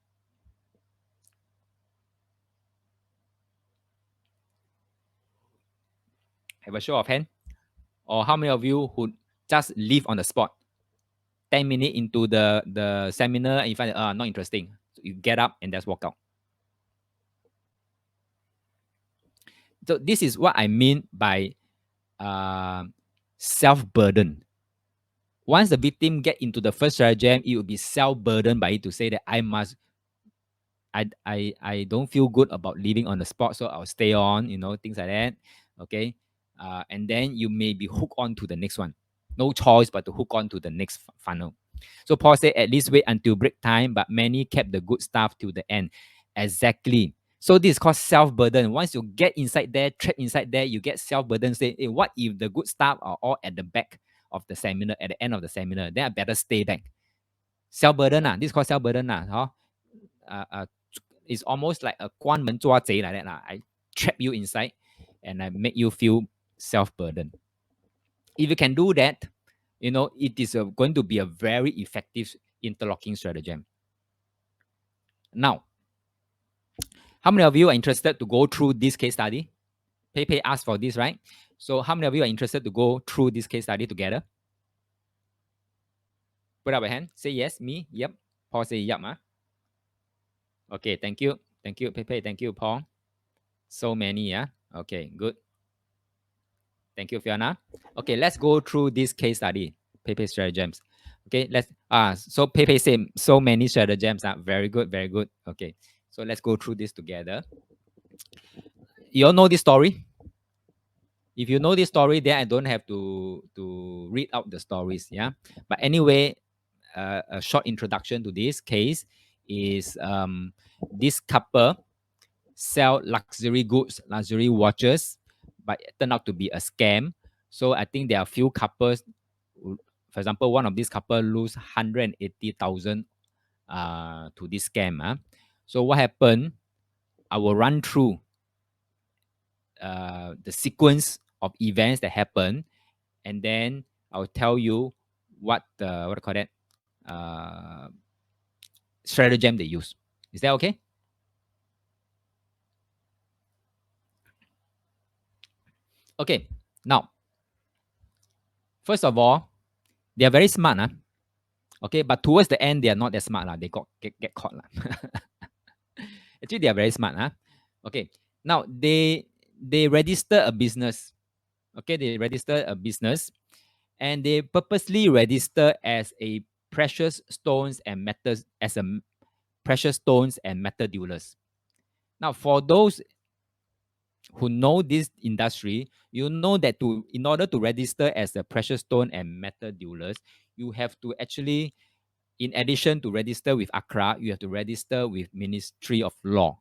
Have a show of hand. Or how many of you who just leave on the spot 10 minutes into the seminar and you find it not interesting, so you get up and just walk out? So this is what I mean by uh, self-burden. Once the victim get into the first stratagem, it will be self-burdened by it to say that I don't feel good about leaving on the spot, so I'll stay on, things like that. Okay. And then you may be hooked on to the next one. No choice but to hook on to the next funnel. So Paul said, at least wait until break time, but many kept the good stuff till the end. Exactly. So this is called self-burden. Once you get inside there, trapped inside there, you get self-burden. Say, hey, what if the good stuff are all at the back of the seminar, at the end of the seminar? Then I better stay back. Self-burden. This is called self-burden. It's almost like a 关门抓贼 like that. I trap you inside and I make you feel self-burdened. If you can do that, it is going to be a very effective interlocking stratagem. Now, how many of you are interested to go through this case study? Pepe asked for this, right? So how many of you are interested to go through this case study together? Put up a hand. Say yes, me. Yep. Paul say yep. Okay, thank you. Thank you, Pepe. Thank you, Paul. So many, yeah? Okay, good. Thank you, Fiona. Okay, let's go through this case study, Pepe stratagems. Okay, so Pepe said so many stratagems. Very good, very good. Okay, so let's go through this together. You all know this story? If you know this story, then I don't have to read out the stories, yeah? But anyway, a short introduction to this case is this couple sell luxury goods, luxury watches, but it turned out to be a scam. So I think there are a few couples. For example, one of these couple lose 180,000 to this scam. So what happened? I will run through the sequence of events that happen, and then I'll tell you what I call that stratagem they use. Is that okay? Okay. Now, first of all, they are very smart. Okay, but towards the end, they are not that smart. They get caught. Actually, they are very smart. Okay. Now they register a business. Okay, they register a business and they purposely register as a precious stones and metals as a precious stones and metal dealers. Now, for those who know this industry, you know that in order to register as a precious stone and metal dealers, you have to actually, in addition to register with ACRA, you have to register with Ministry of Law.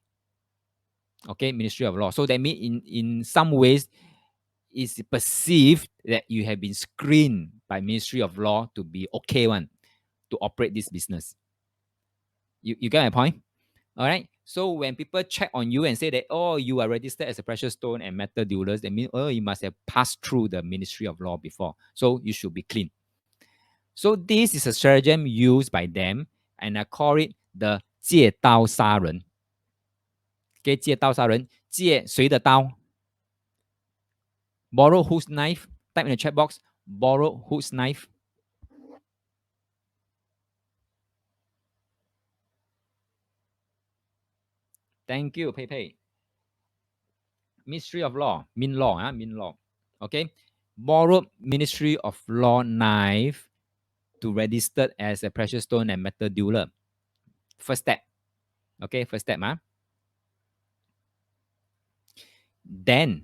Okay, Ministry of Law. So that means in some ways, it's perceived that you have been screened by Ministry of Law to be okay one to operate this business. You get my point? All right. So when people check on you and say that, oh, you are registered as a precious stone and metal dealers, that means, oh, you must have passed through the Ministry of Law before. So you should be clean. So this is a stratagem used by them, and I call it the 借刀杀人. Okay, 借刀杀人，借谁的刀 ？Borrow whose knife? Type in the chat box. Borrow whose knife? Thank you, Pei Pei. Ministry of Law, Min Law, Min Law. Okay, borrowed Ministry of Law knife to register as a precious stone and metal dealer. First step. Okay, first step. Then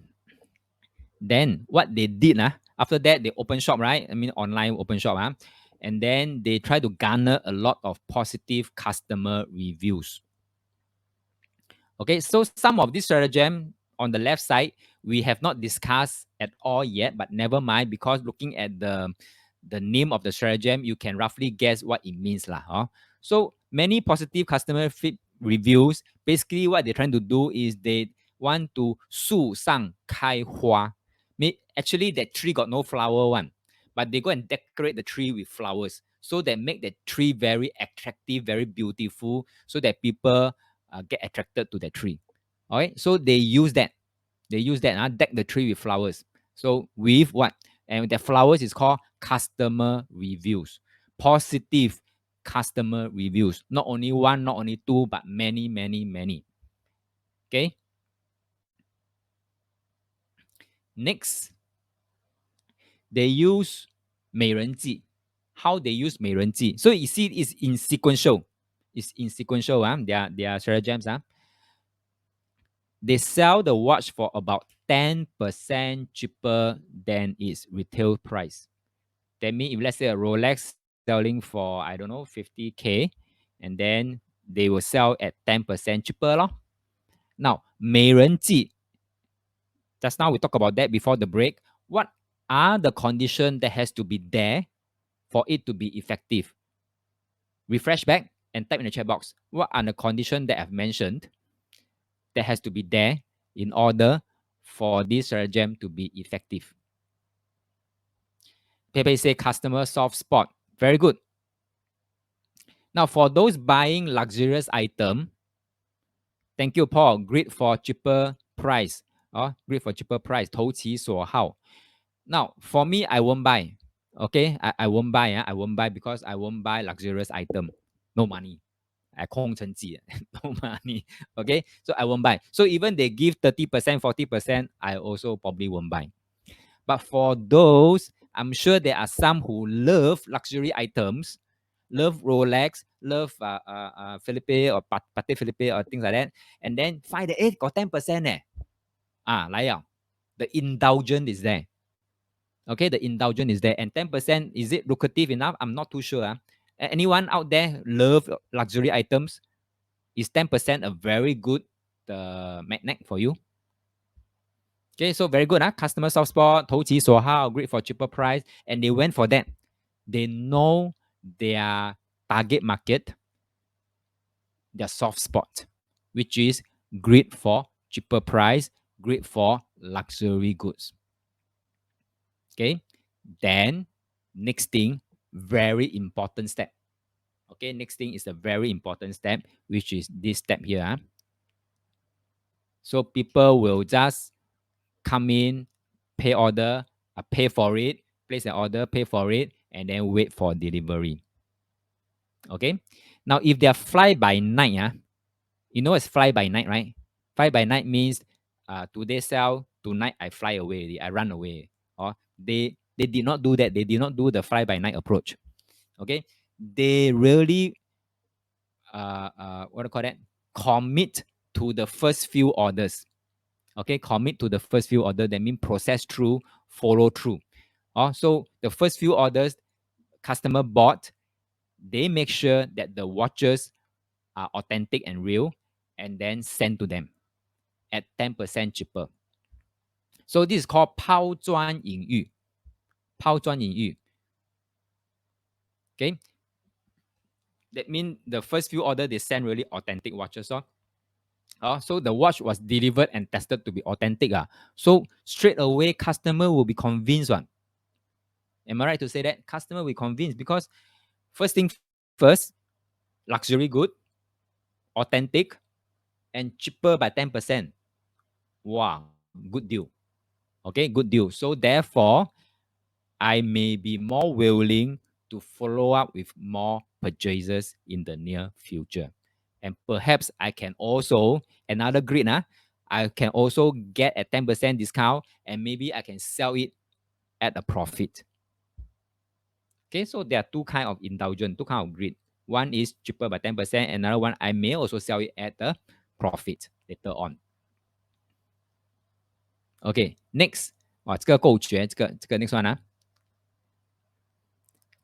what they did, after that, they open shop, right? I mean, online open shop. And then they try to garner a lot of positive customer reviews. Okay, so some of these stratagem on the left side, we have not discussed at all yet, but never mind, because looking at the name of the stratagem, you can roughly guess what it means lah. Huh? So many positive customer reviews. Basically, what they're trying to do is they want to 树上开花. Actually, that tree got no flower one, but they go and decorate the tree with flowers, so they make the tree very attractive, very beautiful, so that people get attracted to the tree. All right, so they use that. Deck the tree with flowers. So with what? And the flowers is called customer reviews. Positive customer reviews. Not only one, not only two, but many, many, many. Okay. Next, they use 美人计. How they use 美人计? So you see, it's in sequential. It's in sequential. Their stratagems. They sell the watch for about 10% cheaper than its retail price. That means if let's say a Rolex selling for, I don't know, 50K, and then they will sell at 10% cheaper. Lor. Now, 美人计, just now we talked about that before the break. What are the conditions that has to be there for it to be effective? Refresh back and type in the chat box. What are the conditions that I've mentioned that has to be there in order for this stratagem to be effective? Pepe say customer soft spot. Very good. Now, for those buying luxurious item, thank you, Paul. Great for cheaper price. Great for cheaper price. 投其所好. Now, for me, I won't buy. Okay, I won't buy. I won't buy because I won't buy luxurious item. No money. I 空城计. No money. Okay, so I won't buy. So even they give 30%, 40%, I also probably won't buy. But for those, I'm sure there are some who love luxury items, love Rolex, love Philippe or Patek Philippe or things like that, and then find that, got 10% eh. 来了. The indulgence is there. Okay, the indulgence is there. And 10%, is it lucrative enough? I'm not too sure. Anyone out there love luxury items? Is 10% a very good magnet for you? Okay, so very good. Customer soft spot, 投其所好, great for cheaper price. And they went for that. They know their target market, their soft spot, which is great for cheaper price, great for luxury goods. Okay, then next thing, very important step. Okay, next thing is a very important step, which is this step here. So people will just come in, pay order, pay for it, place an order, pay for it, and then wait for delivery. Okay. Now, if they are fly by night, you know it's fly by night, right? Fly by night means today sell, tonight I fly away, I run away. Or they did not do that. They did not do the fly by night approach. Okay. They really what do you call that? Commit to the first few orders. Okay, commit to the first few orders. That means process through, follow through. So the first few orders, customer bought, they make sure that the watches are authentic and real, and then send to them at 10% cheaper. So this is called 抛砖引玉. 抛砖引玉. Okay, that means the first few orders they send really authentic watches. So the watch was delivered and tested to be authentic. So straight away, customer will be convinced. Am I right to say that? Customer will be convinced because first thing first, luxury good, authentic, and cheaper by 10%. Wow, good deal. Okay, good deal. So therefore, I may be more willing to follow up with more purchases in the near future. And perhaps I can also, another grid, I can also get a 10% discount and maybe I can sell it at a profit. Okay, so there are two kinds of indulgence, two kinds of grid. One is cheaper by 10%, another one I may also sell it at a profit later on. Okay, next. 哇，这个够绝，这个 next one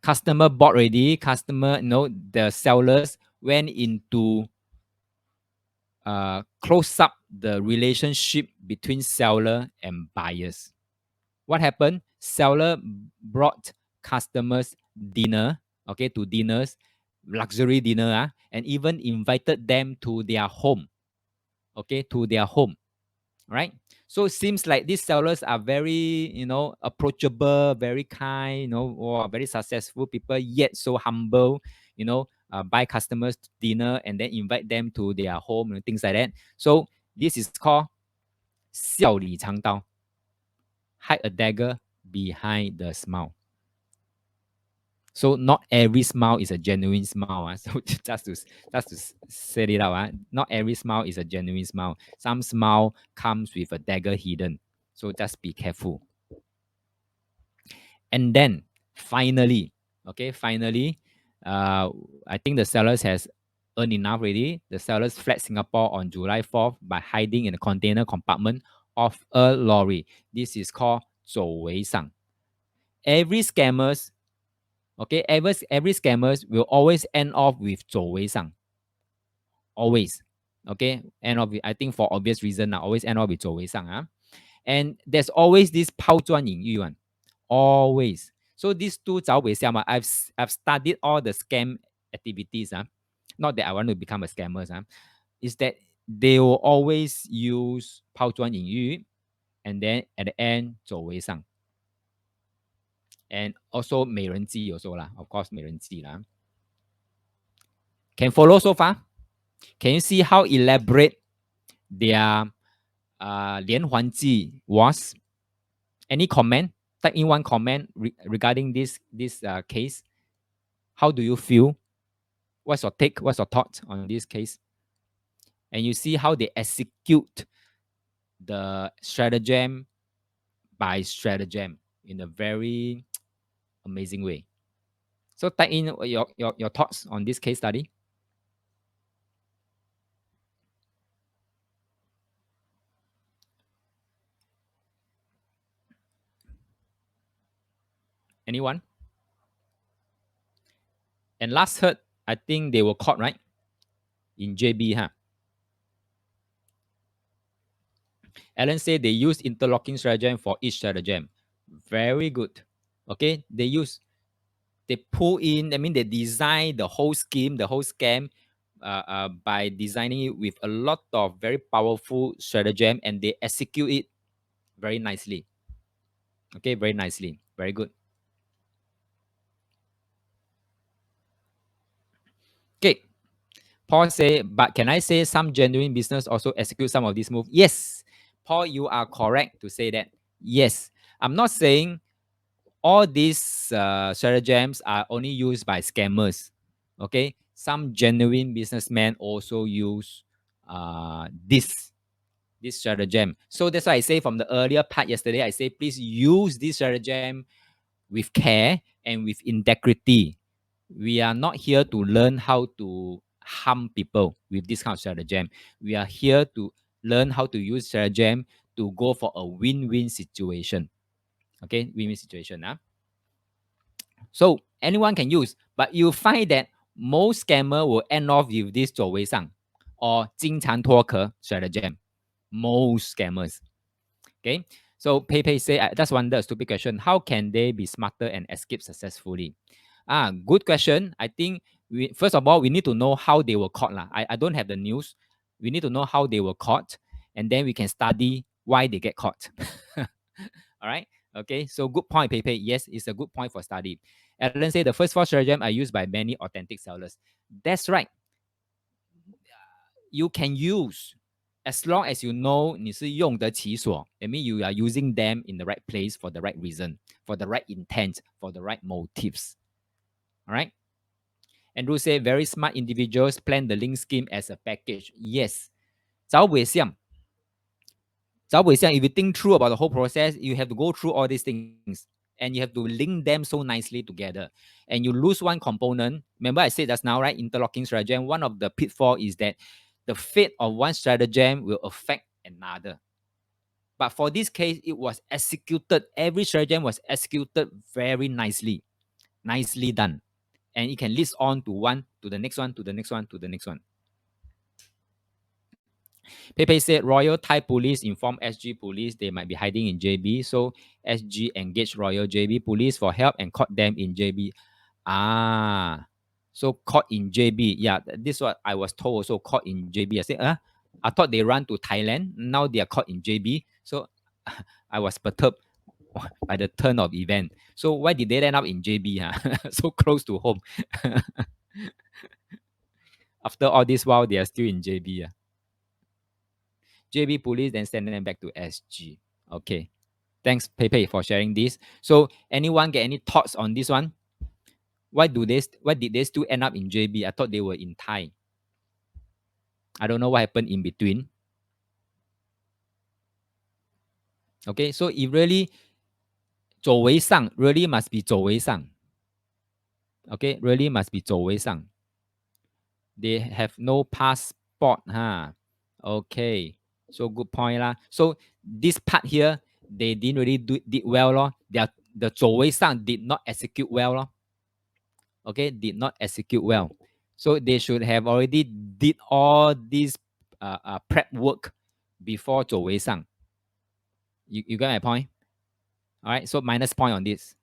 customer bought already. Customer, the sellers went into close up the relationship between seller and buyers. What happened? Seller brought customers dinner, okay, to dinners, luxury dinner, and even invited them to their home, okay, to their home, right? So it seems like these sellers are very, approachable, very kind, or very successful people, yet so humble, buy customers to dinner and then invite them to their home and things like that. So this is called 笑里藏刀, hide a dagger behind the smile. So not every smile is a genuine smile. So just to set it out, not every smile is a genuine smile. Some smile comes with a dagger hidden. So just be careful. And then finally, I think the sellers has earned enough already. The sellers fled Singapore on July 4th by hiding in a container compartment of a lorry. This is called 走为上. Every scammers, okay, every scammers will always end off with 走为上. Always. Okay, end off with, I think for obvious reason, always end off with 走为上. And there's always this 抛砖引玉 one. Always. So these two 找尾项, I've studied all the scam activities. Not that I want to become a scammer. Is that they will always use 抛砖引玉 and then at the end 走为上. And also 美人计 also lah. Of course 美人计 lah. Can follow so far? Can you see how elaborate their 连环计 was? Any comment? Type in one comment regarding this case. How do you feel? What's your take? What's your thoughts on this case? And you see how they execute the stratagem by stratagem in a very amazing way. So type in your thoughts on this case study. Anyone? And last heard, I think they were caught, right? In JB, huh? Alan said they use interlocking stratagem for each stratagem. Very good. Okay, they pull in, I mean, they design the whole scheme, the whole scam by designing it with a lot of very powerful stratagem, and they execute it very nicely. Okay, very nicely. Very good. Okay. Paul say, but can I say some genuine business also execute some of these moves? Yes. Paul, you are correct to say that. Yes. I'm not saying all these stratagems are only used by scammers. Okay. Some genuine businessmen also use this stratagem. So that's why I say from the earlier part yesterday, I say please use this stratagem with care and with integrity. We are not here to learn how to harm people with this kind of stratagem. We are here to learn how to use stratagem to go for a win-win situation. Okay, win-win situation. So anyone can use, but you find that most scammer will end off with this 走为上 or 金蝉脱壳 stratagem. Most scammers. Okay, so Pei say, I just wonder a stupid question. How can they be smarter and escape successfully? Good question. I think first of all, we need to know how they were caught. I don't have the news. We need to know how they were caught, and then we can study why they get caught. All right. Okay. So good point, Pepe. Yes, it's a good point for study. Alan said the first four stratagem are used by many authentic sellers. That's right. You can use as long as you know 你是用得其所. I mean you are using them in the right place for the right reason, for the right intent, for the right motives. All right. Andrew said very smart individuals plan the link scheme as a package. Yes. 找尾项. If you think through about the whole process, you have to go through all these things and you have to link them so nicely together. And you lose one component. Remember I said just now, right? Interlocking stratagem. One of the pitfall is that the fate of one stratagem will affect another. But for this case, it was executed. Every stratagem was executed very nicely. Nicely done. And it can list on to one, to the next one, to the next one, to the next one. Pepe said Royal Thai Police informed SG Police they might be hiding in JB, so SG engaged Royal JB Police for help and caught them in JB. Ah, so caught in JB. Yeah, this is what I was told. So caught in JB. I said, I thought they run to Thailand. Now they are caught in JB. So I was perturbed by the turn of event. So why did they end up in JB? Huh? So close to home. After all this while, they are still in JB. JB police then send them back to SG. Okay. Thanks, Pepe, for sharing this. So anyone get any thoughts on this one? Why did they still end up in JB? I thought they were in Thai. I don't know what happened in between. Okay, so it really 走为上 really must be 走为上. Okay, really must be 走为上. They have no passport, huh? Okay, so good point lah. So this part here, they didn't really did well lor. The 走为上 did not execute well lor. Okay, did not execute well. So they should have already did all this prep work before 走为上. You got my point? All right, so minus point on this.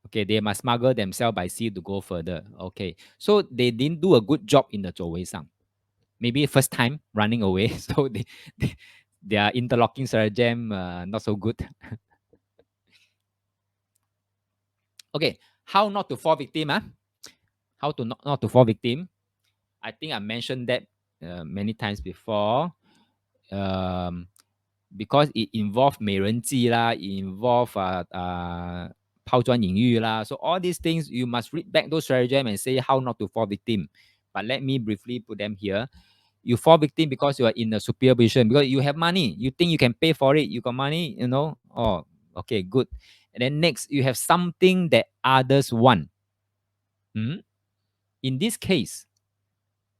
Okay, they must smuggle themselves by sea to go further. Okay, so they didn't do a good job in the 走为上. Maybe first time running away, so their interlocking stratagem not so good. Okay, how not to fall victim? How to not to fall victim? I think I mentioned that many times before. Because it involved 美人计 啦, it involved 抛砖引玉 啦. So all these things, you must read back those stratagem and say how not to fall victim. But let me briefly put them here. You fall victim because you are in a superior position, because you have money. You think you can pay for it. You got money, you know. Oh, okay, good. And then next, you have something that others want. In this case,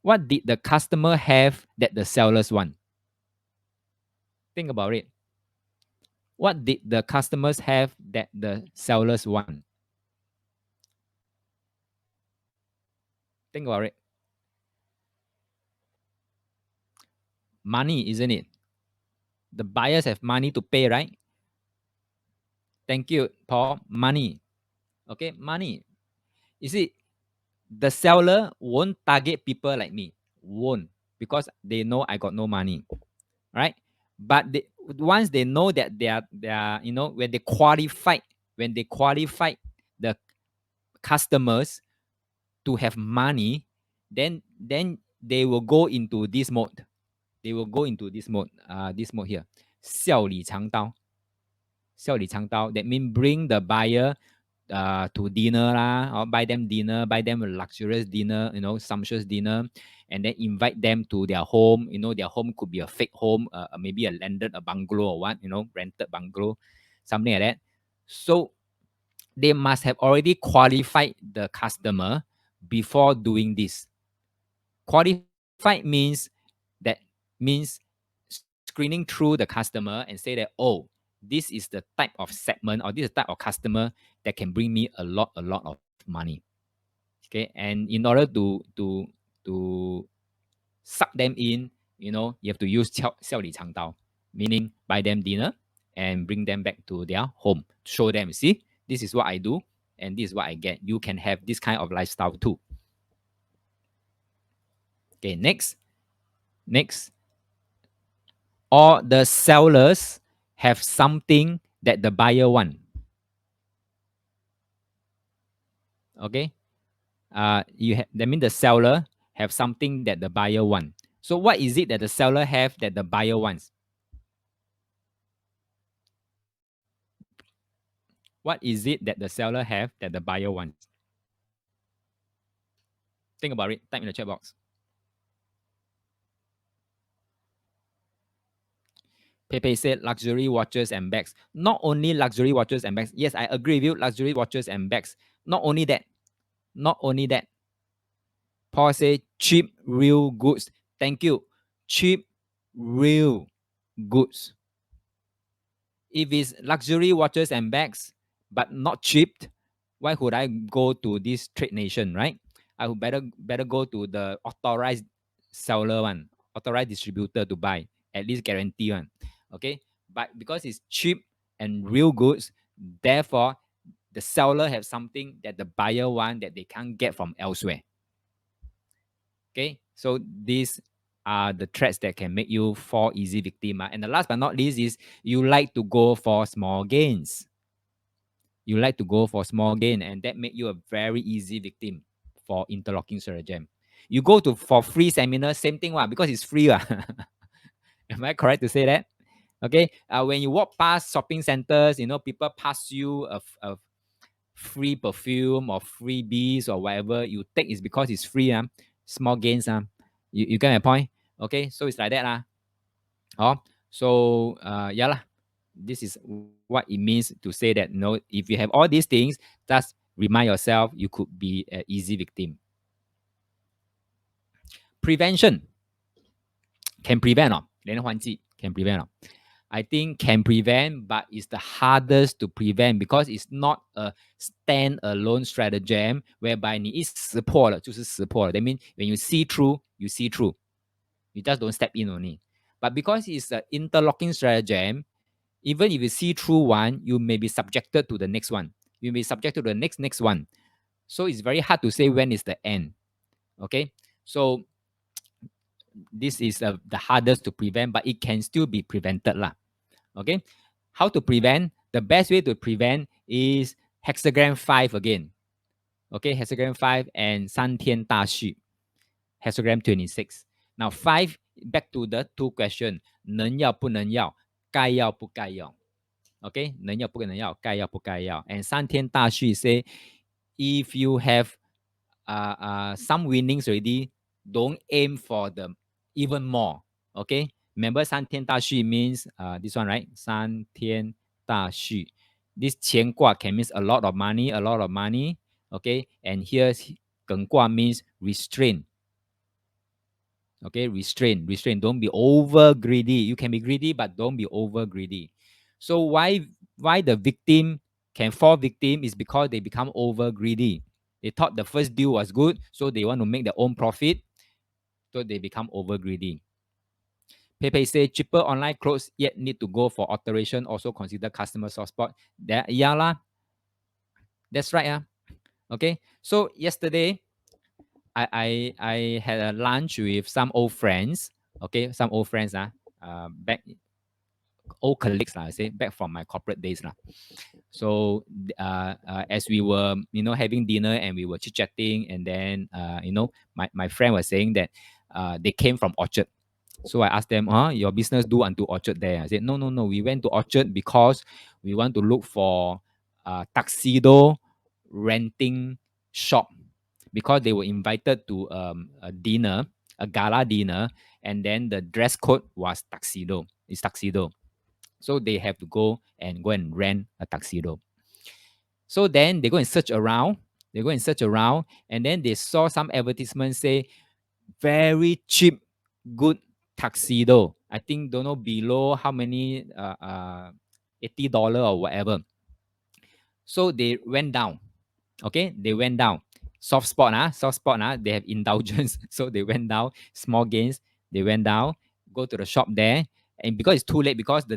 what did the customer have that the sellers want? Think about it. What did the customers have that the sellers want? Think about it. Money, isn't it? The buyers have money to pay, right? Thank you, Paul. Money. Okay, money. You see, the seller won't target people like me. Won't. Because they know I got no money. Right? But once they know that they are, you know, when they qualify the customers to have money, then they will go into this mode. They will go into this mode here. 笑里藏刀. 笑里藏刀. That means bring the buyer to dinner lah, or buy them dinner, buy them a luxurious dinner, you know, sumptuous dinner, and then invite them to their home. You know, their home could be a fake home, maybe a bungalow or what, you know, rented bungalow, something like that. So they must have already qualified the customer before doing this. Qualified means screening through the customer and say that, oh, this is the type of segment, or this is the type of customer that can bring me a lot of money. Okay, and in order to suck them in, you know, you have to use 笑里藏刀, meaning buy them dinner and bring them back to their home. Show them, see, this is what I do and this is what I get. You can have this kind of lifestyle too. Okay, next. Or the sellers have something that the buyer want. Okay, that means the seller have something that the buyer want. So what is it that the seller have that the buyer wants? What is it that the seller have that the buyer wants? Think about it. Type in the chat box. Pepe said luxury watches and bags. Not only luxury watches and bags. Yes, I agree with you. Luxury watches and bags. Not only that. Paul said cheap, real goods. Thank you. Cheap, real goods. If it's luxury watches and bags, but not cheap, why would I go to this trade nation, right? I would better go to the authorized seller one, authorized distributor to buy, at least guarantee one. Okay, but because it's cheap and real goods, therefore the seller have something that the buyer want that they can't get from elsewhere. Okay, so these are the threats that can make you fall easy victim. And the last but not least is you like to go for small gains. You like to go for small gain, and that make you a very easy victim for interlocking stratagem. You go to for free seminar, same thing one because it's free. Am I correct to say that? Okay. When you walk past shopping centers, people pass you a free perfume or freebies or whatever you take is because it's free. Small gains. You get my point? Okay. So it's like that. Oh, so yeah lah. This is what it means to say that if you have all these things, just remind yourself you could be an easy victim. Prevention can prevent or 连环计 can prevent or? I think can prevent, but it's the hardest to prevent because it's not a stand-alone stratagem whereby 你一识破了就是识破了. That means when you see through, you see through. You just don't step in only. But because it's an interlocking stratagem, even if you see through one, you may be subjected to the next one. You may be subjected to the next one. So it's very hard to say when is the end. Okay, so this is the hardest to prevent, but it can still be prevented lah. Okay, how to prevent? The best way to prevent is hexagram 5 again. Okay, hexagram 5 and 三天大序 hexagram 26. Now 5, back to the two questions. 能要不能要，该要不该要。Okay, 能要不能要，该要不该要。And 三天大序 say, if you have some winnings already, don't aim for them even more. Okay, remember 三天大序 means this one, right? 三天大序. This 乾卦 can mean a lot of money, a lot of money. Okay, and here 艮卦 means restraint. Okay, restrain. Don't be over greedy. You can be greedy, but don't be over greedy. So why the victim can fall victim is because they become over greedy. They thought the first deal was good, so they want to make their own profit, so they become over greedy. Pepe say cheaper online clothes yet need to go for alteration. Also consider customer soft spot. That yeah lah. That's right. Okay. So yesterday, I had a lunch with some old friends. Okay, some old friends back old colleagues I say back from my corporate days So as we were having dinner and we were chit chatting, and then my friend was saying that they came from Orchard. So I asked them, your business do unto Orchard there? I said, no, we went to Orchard because we want to look for tuxedo renting shop, because they were invited to a dinner, a gala dinner, and then the dress code was tuxedo. It's tuxedo. So they have to go and rent a tuxedo. So then they go and search around. And then they saw some advertisements say very cheap, good tuxedo. I think don't know below how many $80 or whatever. So they went down. Okay, they went down. Soft spot. They have indulgence. So they went down. Small gains. They went down. Go to the shop there. And because it's too late, because the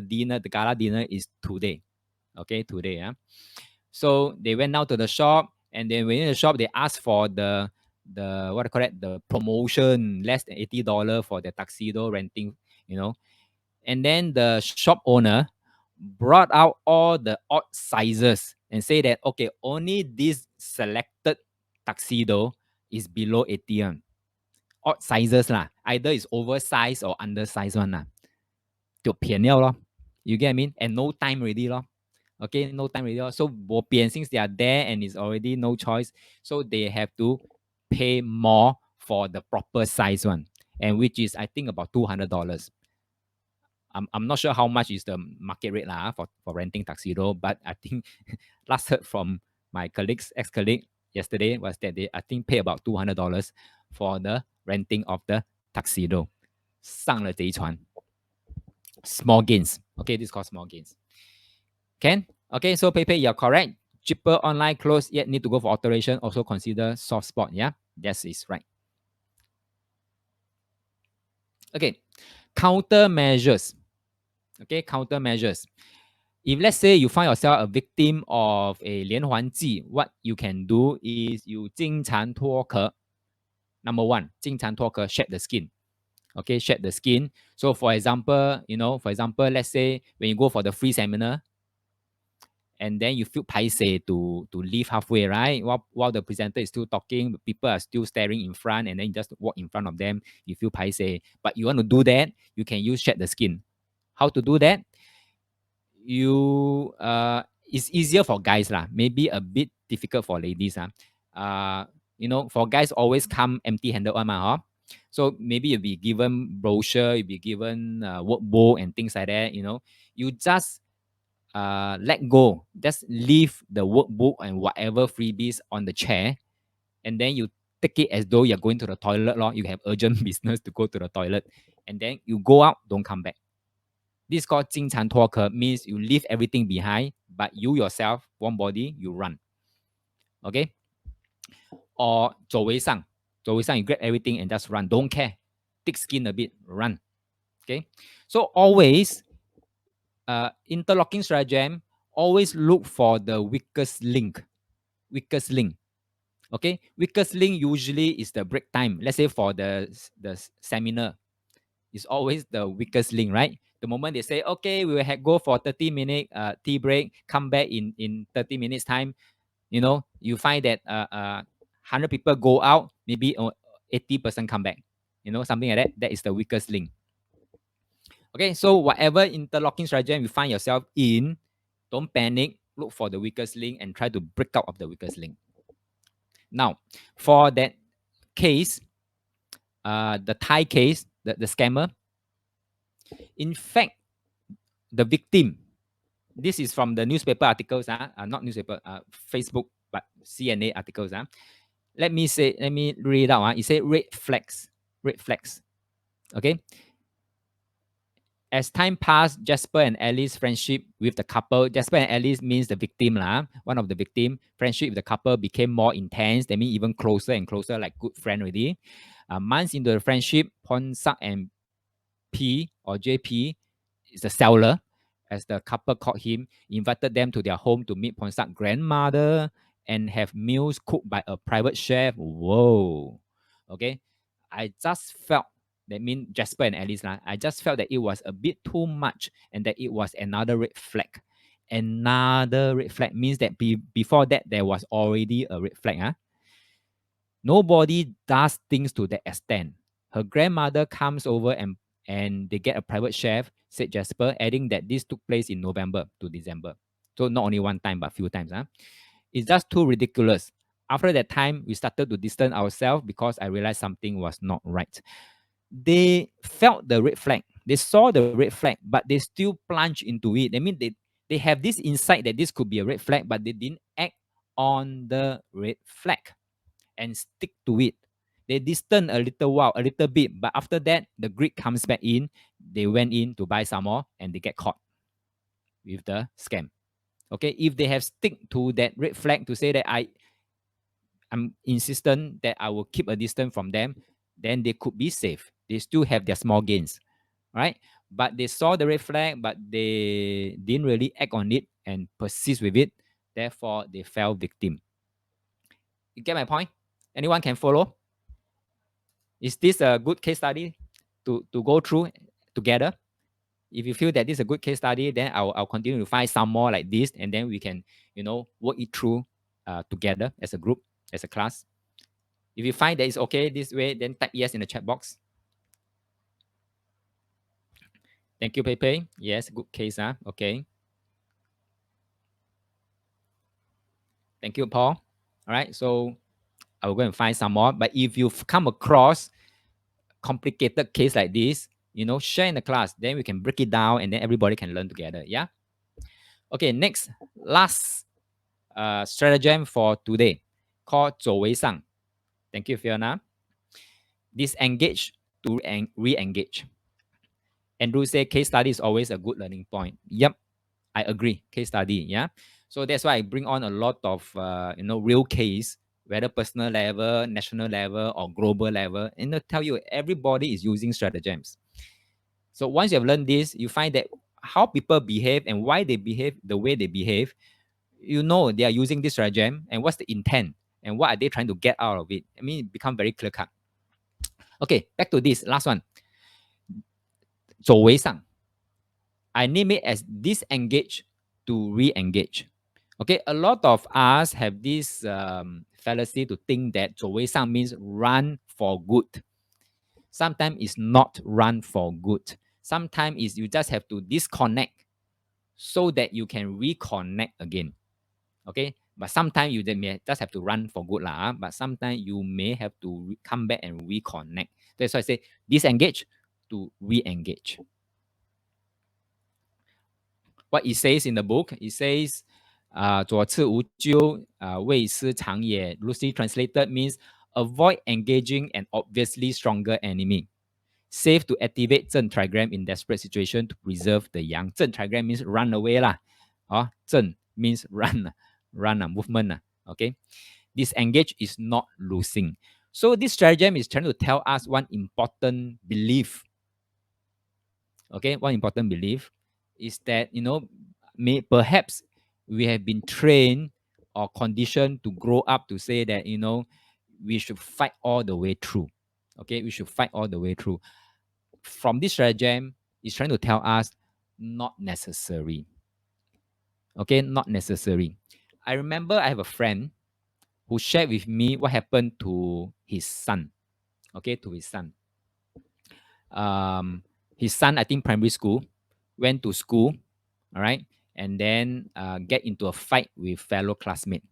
gala dinner is today. Okay, today. So they went down to the shop, and then within the shop, they asked for the what I call it, the promotion, less than $80 for the tuxedo renting, And then the shop owner brought out all the odd sizes and say that, okay, only this selected tuxedo is below 80. Odd sizes lah. Either it's oversized or undersized one lah. 就便了咯. You get what I mean? And no time already咯. Okay, no time already. So since they are there and it's already no choice, so they have to pay more for the proper size one, and which is I think about $200. I'm not sure how much is the market rate for renting tuxedo, but I think last heard from my ex-colleague yesterday was that they I think pay about $200 for the renting of the tuxedo. 上了贼船. Small gains. Okay, this is called small gains. Can? Okay, so Pepe, you're correct. Cheaper online clothes yet need to go for alteration. Also consider soft spot. Yeah, that is right. Okay, countermeasures. Okay, countermeasures. If let's say you find yourself a victim of a 连环计, what you can do is you 经常脱壳. Number one, 经常脱壳, shed the skin. Okay, shed the skin. So for example, let's say when you go for the free seminar, and then you feel paise to leave halfway, right? While the presenter is still talking, people are still staring in front, and then you just walk in front of them. You feel paise, but you want to do that, you can use shed the skin. How to do that? You It's easier for guys lah. Maybe a bit difficult for ladies for guys always come empty-handed one huh? So maybe you'll be given brochure, you'll be given workbook and things like that. You just let go. Just leave the workbook and whatever freebies on the chair, and then you take it as though you're going to the toilet. You have urgent business to go to the toilet, and then you go out, don't come back. This is called 经常脱壳, means you leave everything behind, but you yourself, one body, you run. Okay? Or 走为上. 走为上, you grab everything and just run. Don't care. Thick skin a bit, run. Okay? So always, interlocking stratagem, always look for the weakest link. Weakest link. Okay? Weakest link usually is the break time. Let's say for the seminar, it's always the weakest link, right? The moment they say, okay, we will go for 30-minute tea break, come back in 30 minutes time, you find that 100 people go out, maybe 80% come back, something like that. That is the weakest link. Okay, so whatever interlocking strategy you find yourself in, don't panic, look for the weakest link and try to break out of the weakest link. Now, for that case, the Thai case, the scammer, in fact, the victim, this is from the newspaper articles, not newspaper, Facebook, but CNA articles. Let me read out. It says red flags. Red flags. Okay. As time passed, Jasper and Ellie's friendship with the couple, Jasper and Ellie means the victim, one of the victim, friendship with the couple became more intense. They mean even closer and closer, like good friend already. Months into the friendship, Ponsak and P or JP is the seller, as the couple called him, invited them to their home to meet Ponsak's grandmother and have meals cooked by a private chef. Whoa. Okay. I just felt, that means Jasper and Alice, I just felt that it was a bit too much and that it was another red flag. Another red flag means that before that, there was already a red flag. Nobody does things to that extent. Her grandmother comes over and they get a private chef, said Jasper, adding that this took place in November to December. So not only one time, but a few times. It's just too ridiculous. After that time, we started to distance ourselves because I realized something was not right. They felt the red flag. They saw the red flag, but they still plunged into it. I mean, they have this insight that this could be a red flag, but they didn't act on the red flag and stick to it. They distant a little while, a little bit, but after that, the greed comes back in. They went in to buy some more and they get caught with the scam. Okay, if they have stick to that red flag to say that I'm insistent that I will keep a distance from them, then they could be safe. They still have their small gains, right? But they saw the red flag, but they didn't really act on it and persist with it. Therefore, they fell victim. You get my point? Anyone can follow? Is this a good case study to go through together? If you feel that this is a good case study, then I'll continue to find some more like this, and then we can, work it through together as a group, as a class. If you find that it's okay this way, then type yes in the chat box. Thank you, Pepe. Yes, good case. Okay. Thank you, Paul. All right. So I will go and find some more. But if you've come across complicated case like this, share in the class. Then we can break it down and then everybody can learn together. Yeah. Okay. Next, last stratagem for today called 走为上. Thank you, Fiona. Disengage to re-engage. Andrew said case study is always a good learning point. Yep, I agree. Case study, yeah. So that's why I bring on a lot of real case whether personal level, national level, or global level. And they'll tell you everybody is using stratagems. So once you have learned this, you find that how people behave and why they behave the way they behave, you know they are using this stratagem and what's the intent and what are they trying to get out of it. I mean, it become very clear cut. Okay, back to this last one. 走为上 I name it as disengage to re-engage. Okay, a lot of us have this fallacy to think that 走为上 means run for good. Sometimes it's not run for good. Sometimes is you just have to disconnect so that you can reconnect again. Okay, but sometimes you may just have to run for good lah. But sometimes you may have to come back and reconnect. That's why I say disengage to re-engage. What it says in the book, it says, 左次无咎, 未失常也, loosely translated means avoid engaging an obviously stronger enemy. Safe to activate Zheng trigram in desperate situation to preserve the yang. Zheng trigram means run away lah. Zheng means run, movement. Okay, disengage is not losing. So this stratagem is trying to tell us one important belief. Okay, one important belief is that perhaps we have been trained or conditioned to grow up to say that we should fight all the way through. Okay, we should fight all the way through. From this stratagem, it's trying to tell us not necessary. Okay, not necessary. I remember I have a friend who shared with me what happened to his son. Okay, to his son. His son, I think primary school, went to school, all right, and then get into a fight with fellow classmate.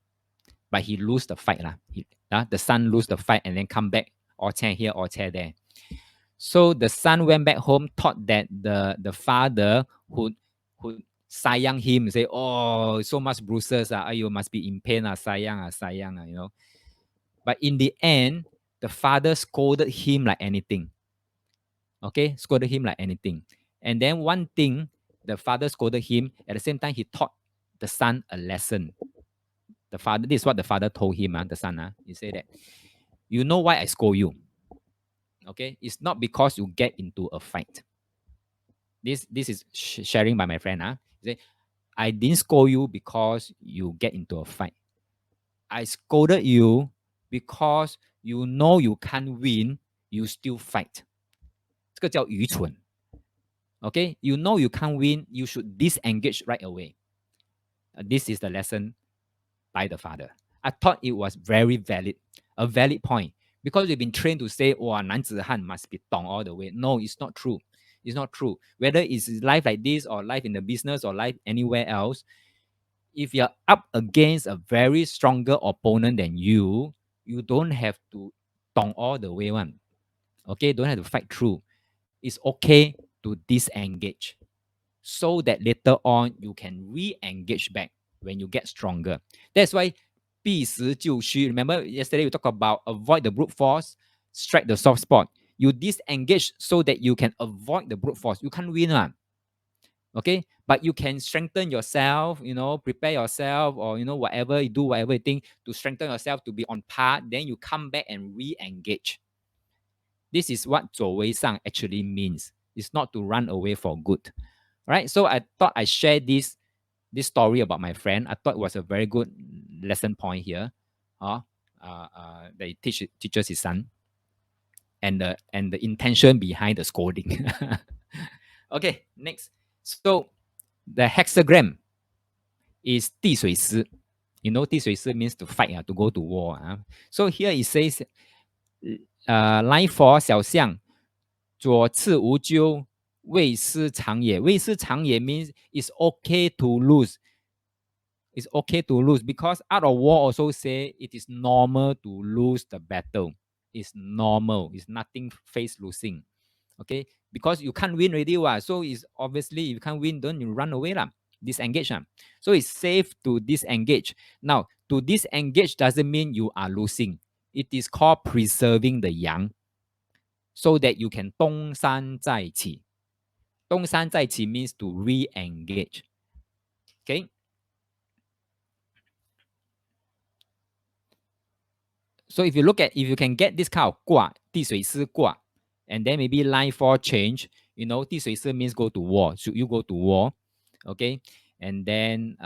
But he lose the fight. The son lose the fight and then come back, or chair here, or chair there. So the son went back home, thought that the father who sayang him, say, oh, so much bruises, you must be in pain, sayang. But in the end, the father scolded him like anything. Okay, scolded him like anything. And then one thing, the father scolded him. At the same time, he taught the son a lesson. The father, this is what the father told him, the son. He said that, you know why I scold you? Okay, it's not because you get into a fight. This is sharing by my friend. He said, I didn't scold you because you get into a fight. I scolded you because you know you can't win, you still fight. 这个叫愚蠢。Okay, you know you can't win, you should disengage right away. This is the lesson by the father. I thought it was very valid, a valid point, because we've been trained to say, oh, 男子汉 must be 懂 all the way. No, it's not true. It's not true. Whether it's life like this or life in the business or life anywhere else, if you're up against a very stronger opponent than you, you don't have to 懂 all the way one. Okay, don't have to fight through. It's okay to disengage so that later on you can re-engage back when you get stronger. That's why 避实就虚. Remember yesterday we talked about avoid the brute force, strike the soft spot. You disengage so that you can avoid the brute force. You can't win. Okay, but you can strengthen yourself, prepare yourself, or whatever you do, whatever you think to strengthen yourself to be on par. Then you come back and re-engage. This is what 走为上 actually means. It's not to run away for good. Right? So I thought I share this story about my friend. I thought it was a very good lesson point here. That he teaches his son, and the intention behind the scolding. Okay, next. So the hexagram is 滴水师. You know, 滴水师 means to fight, to go to war. So here it says, line 4, 小象左次无咎未失常也. 未失常也 means it's okay to lose. It's okay to lose, because Art of War also say it is normal to lose the battle. It's normal. It's nothing face losing. Okay, because you can't win already. So it's obviously if you can't win, don't you run away lah. Disengage. So it's safe to disengage. Now, to disengage doesn't mean you are losing. It is called preserving the yang, so that you can 东山再起. 东山再起 means to re-engage. Okay. So if you can get this kind of 卦, 地水师卦, and then maybe line 4 change, 地水师 means go to war. Should you go to war? Okay. And then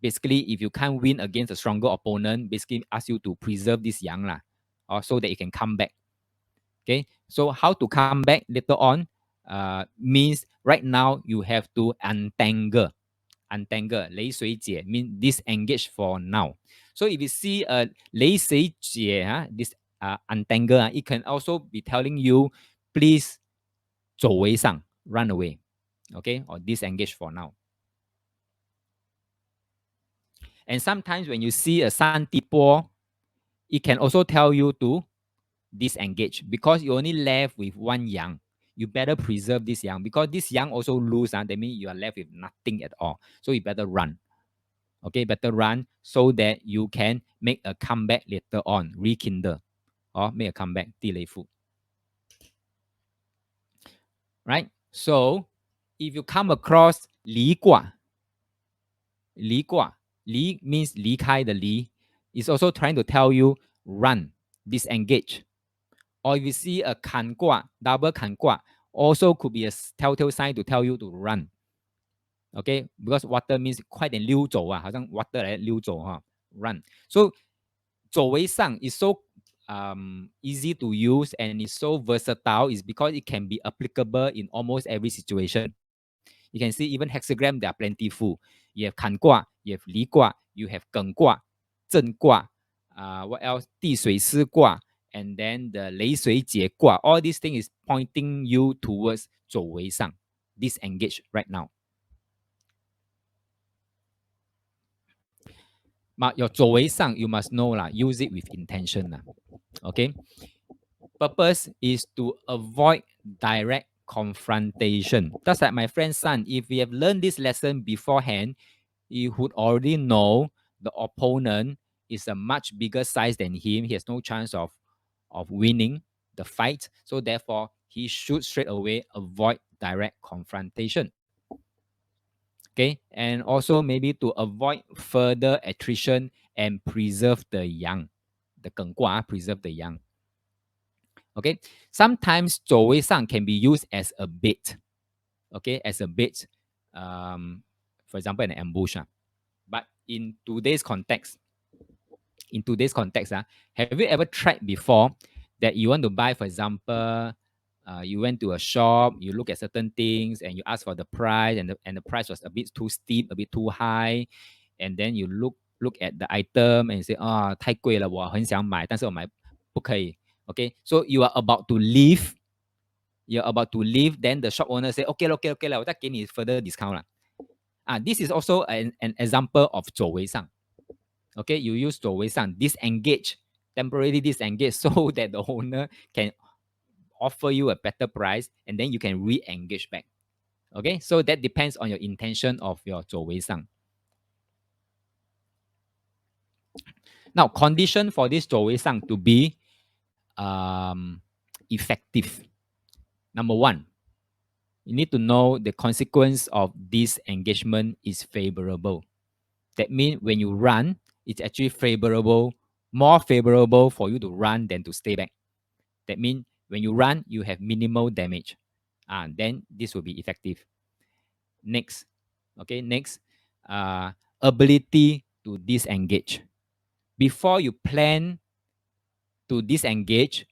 basically, if you can't win against a stronger opponent, basically ask you to preserve this yang lah, or so that you can come back. Okay. So how to come back later on means right now you have to untangle. Untangle, 雷水解 mean disengage for now. So if you see a 雷水解 this untangle, it can also be telling you, please 走为上, run away, okay, or disengage for now. And sometimes when you see a 三地波, it can also tell you to disengage because you only left with one yang. You better preserve this yang because this yang also lose. That means you are left with nothing at all. So you better run. Okay, better run so that you can make a comeback later on, rekindle, or make a comeback, 地雷复. Right? So if you come across 离卦, 离卦, 离 means 离开的离, it's also trying to tell you run, disengage. Or if you see a 坎卦, double 坎卦, also could be a telltale sign to tell you to run. Okay, because water means 快点溜走啊，好像 water 来溜走哈 run. So 走为上 is so easy to use and it's so versatile is because it can be applicable in almost every situation. You can see even hexagram, they are plentiful. You have 坎卦, you have 离卦, you have 艮卦, 震卦, what else? 地水师卦, and then the 雷水解卦. All these things is pointing you towards 走为上, disengage right now. But your 走为上, you must know lah, use it with intention lah. Okay. Purpose is to avoid direct confrontation. Just like my friend's son, if we have learned this lesson beforehand, he would already know the opponent is a much bigger size than him. He has no chance of winning the fight. So therefore, he should straight away avoid direct confrontation. Okay, and also maybe to avoid further attrition and preserve the yang. The 艮卦 preserve the yang. Okay, sometimes 走为上 can be used as a bait. Okay, as a bait. For example, an ambush. But in today's context, have you ever tried before that you want to buy, for example, you went to a shop, you look at certain things, and you ask for the price, and the price was a bit too steep, a bit too high, and then you look at the item and say, 啊，太贵了，我很想买，但是我买不可以。Okay, so you are about to leave. You're about to leave, then the shop owner say, okay, 了，我再给你 further discount 啦。This is also an example of 走为上。Okay, you use 走为上, disengage, temporarily disengage so that the owner can offer you a better price and then you can re-engage back. Okay, so that depends on your intention of your 走为上. Now, condition for this 走为上 to be effective. Number one, you need to know the consequence of this engagement is favorable. That means when you run, it's actually favorable, more favorable for you to run than to stay back. That means when you run, you have minimal damage. Then this will be effective. Next, okay, next, ability to disengage. Before you plan to disengage,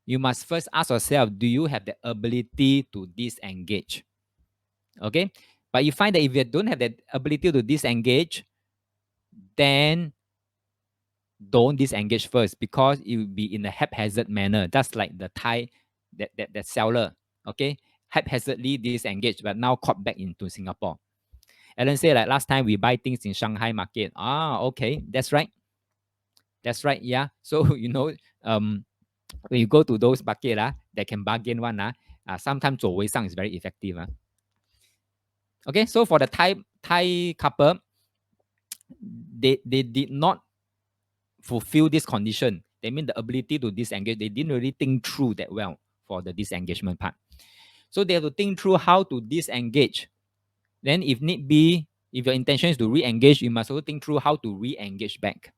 you must first ask yourself, do you have the ability to disengage? Okay, but you find that if you don't have the ability to disengage, then don't disengage first because it will be in a haphazard manner, just like the Thai that seller, okay, haphazardly disengaged, but now caught back into Singapore. Alan say like last time we buy things in Shanghai market. Okay, that's right. That's right. Yeah. So when you go to those market that can bargain one sometimes 走为上 is very effective. Okay, so for the Thai couple, they did not fulfill this condition. They mean the ability to disengage. They didn't really think through that well for the disengagement part. So they have to think through how to disengage. Then if need be, if your intention is to re-engage, you must also think through how to re-engage back.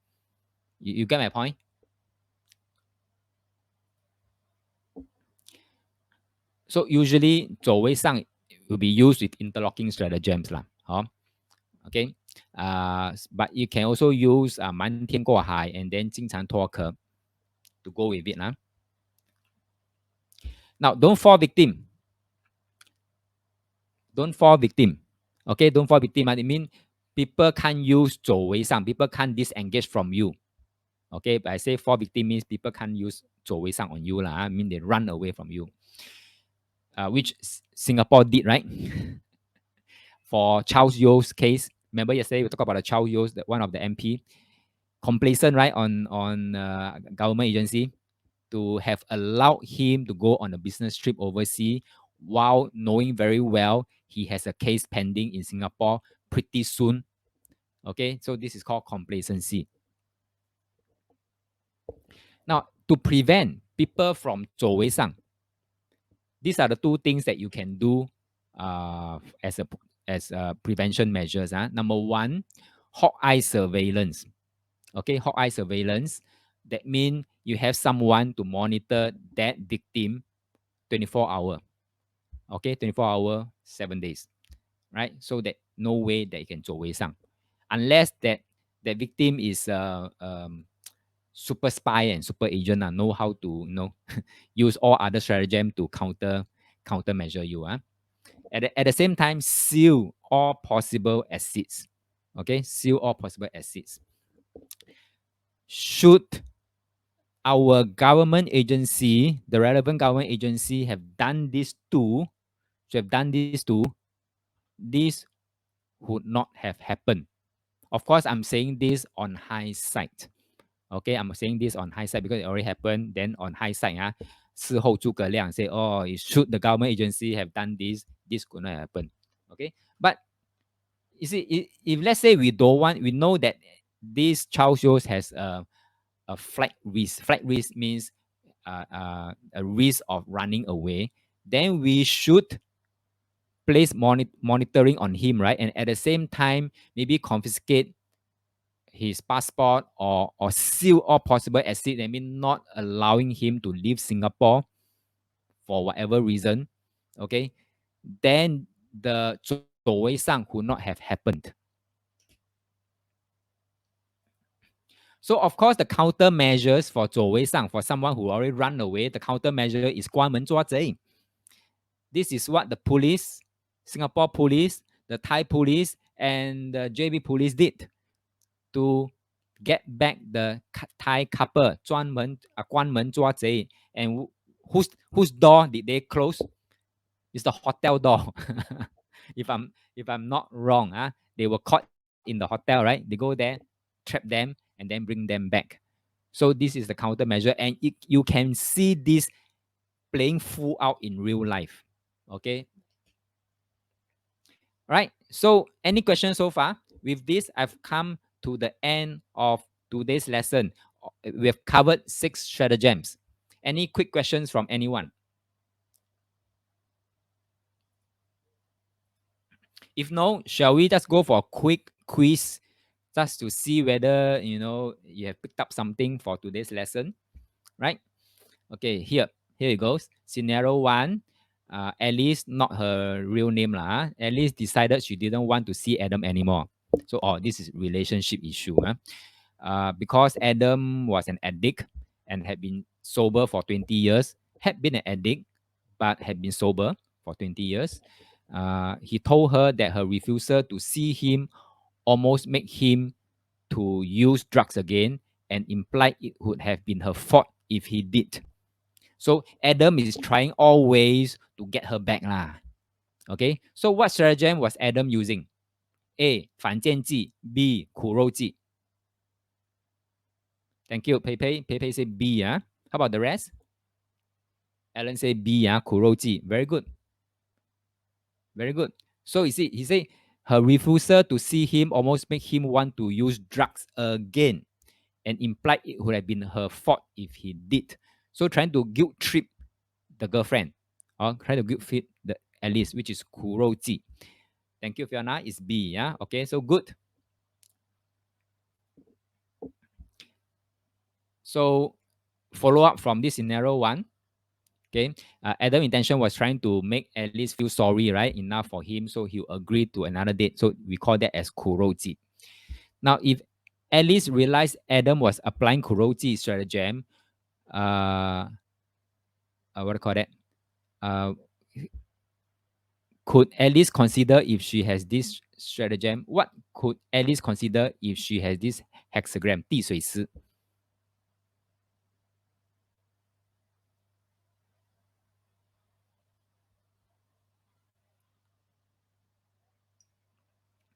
You get my point? So usually 走为上 will be used with interlocking stratagems lah. Okay. But you can also use 瞒天过海 and then 经常脱壳 to go with it lah. Now don't fall victim. Don't fall victim. Okay, don't fall victim. I mean people can't use 走为上. People can't disengage from you. Okay, but I say fall victim means people can't use 走为上 on you lah. I mean they run away from you. Which Singapore did, right? For Charles Yeo's case, remember yesterday we talked about the Charles Yeo's, one of the MP, complacent, right, on government agency to have allowed him to go on a business trip overseas while knowing very well he has a case pending in Singapore pretty soon. Okay, so this is called complacency. Now, to prevent people from 走为上, these are the two things that you can do as prevention measures. Number one, hawk eye surveillance. Okay, hawk eye surveillance. That means you have someone to monitor that victim 24 hour. Okay, 24 hour, 7 days. Right? So that no way that you can 走为上. Unless that victim is super spy and super agent know how to use all other stratagem to countermeasure you. At the same time, seal all possible exits. Okay, seal all possible exits. Should our government agency, the relevant government agency, have done this too, this would not have happened. Of course, I'm saying this on hindsight. Okay, I'm saying this on hindsight because it already happened. Then on hindsight, 事后诸葛亮 say, oh, should the government agency have done this, this could not happen. Okay, but you see, if let's say we know that this child shows has a flight risk. Flight risk means a risk of running away. Then we should place monitoring on him, right? And at the same time, maybe confiscate his passport or seal all possible exit. I mean, not allowing him to leave Singapore for whatever reason. Okay, then the 走为上 could not have happened. So of course, the countermeasures for 走为上 for someone who already run away, the countermeasure is 关门抓贼. This is what the police, Singapore police, the Thai police, and the JB police did to get back the Thai couple, 关门抓贼. And whose door did they close? It's the hotel door. if I'm not wrong, they were caught in the hotel, right? They go there, trap them, and then bring them back. So this is the countermeasure, and you can see this playing full out in real life. Okay. Right. So any questions so far? With this, I've come to the end of today's lesson. We have covered 6 stratagems. Any quick questions from anyone? If no, shall we just go for a quick quiz just to see whether you have picked up something for today's lesson, right? Okay, here it goes. Scenario 1. Alice, not her real name lah. Alice decided she didn't want to see Adam anymore. So, this is relationship issue. Because Adam was an addict and had been sober for 20 years. Had been an addict, but had been sober for 20 years. He told her that her refusal to see him almost made him to use drugs again, and implied it would have been her fault if he did. So Adam is trying all ways to get her back lah. Okay, so what stratagem was Adam using? A. 反间计. B. 苦肉计. Thank you, Pepe. Pepe say B. How about the rest? Alan say B. 苦肉计. Very good. Very good. So you see, he said her refusal to see him almost made him want to use drugs again, and implied it would have been her fault if he did. So trying to guilt trip the girlfriend, or trying to guilt trip the Alice, which is 苦肉计. Thank you, Fiona. It's B. Okay, so good. So follow up from this scenario 1. Okay, Adam's intention was trying to make Alice feel sorry, right? Enough for him, so he agreed to another date. So we call that as kuroji. Now, if Alice realized Adam was applying kuroji stratagem, what do you call that? Uh, could Alice consider if she has this stratagem? What could Alice consider if she has this hexagram? 滴水丝.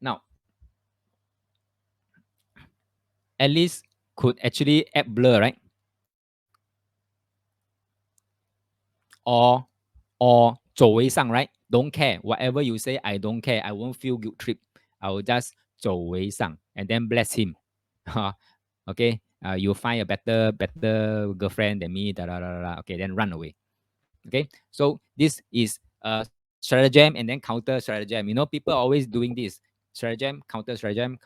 Now, Alice could actually add blur, right? Or 走为上, right? Don't care. Whatever you say, I don't care. I won't feel guilt trip. I will just 走为上 and then bless him. Okay, you'll find a better girlfriend than me. Da, da, da, da. Okay, then run away. Okay, so this is a stratagem and then counter stratagem. You know, people are always doing this stratagem, counter stratagem,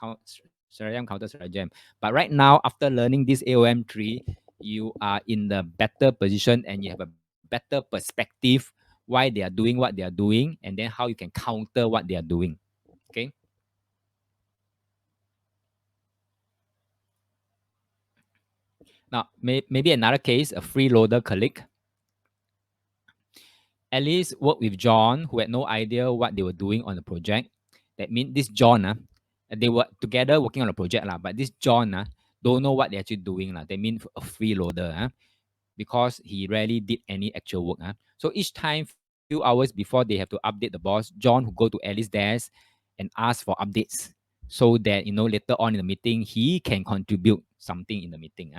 stratagem, counter stratagem. But right now, after learning this AOM3, you are in the better position and you have a better perspective why they are doing what they are doing and then how you can counter what they are doing. Okay. Now, maybe another case, a freeloader colleague. Alice worked with John, who had no idea what they were doing on the project. That means this John, they were together working on a project, but this John don't know what they're actually doing. They mean a freeloader. Because he rarely did any actual work. So each time, few hours before they have to update the boss, John will go to Alice's desk and ask for updates so that later on in the meeting he can contribute something in the meeting.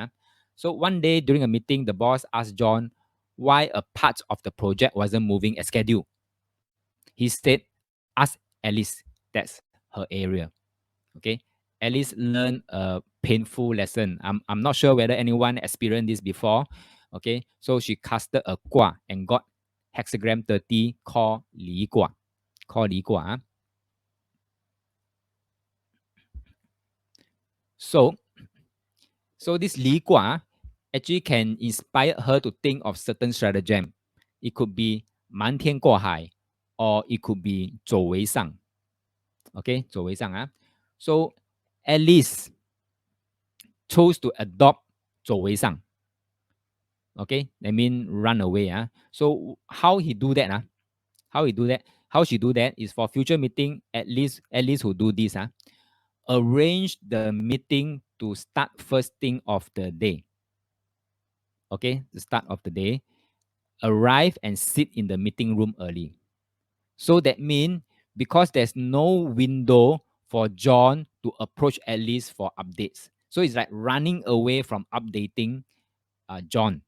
So one day during a meeting, the boss asked John why a part of the project wasn't moving as scheduled. He said, "Ask Alice. That's her area." Okay. Alice learned a painful lesson. I'm not sure whether anyone experienced this before. Okay. So she casted a gua and got hexagram 30 called Li Gua. Called Li Gua. So, this Li Gua actually can inspire her to think of certain stratagem. It could be 瞒天过海 or it could be 走为上. Okay, 走为上. So Alice chose to adopt 走为上. Okay, that mean run away. So how he do that? How he do that? How she do that is for future meeting, at least who do this. Arrange the meeting to start first thing of the day. Okay, the start of the day. Arrive and sit in the meeting room early. So that mean because there's no window for John to approach Alice for updates. So it's like running away from updating John.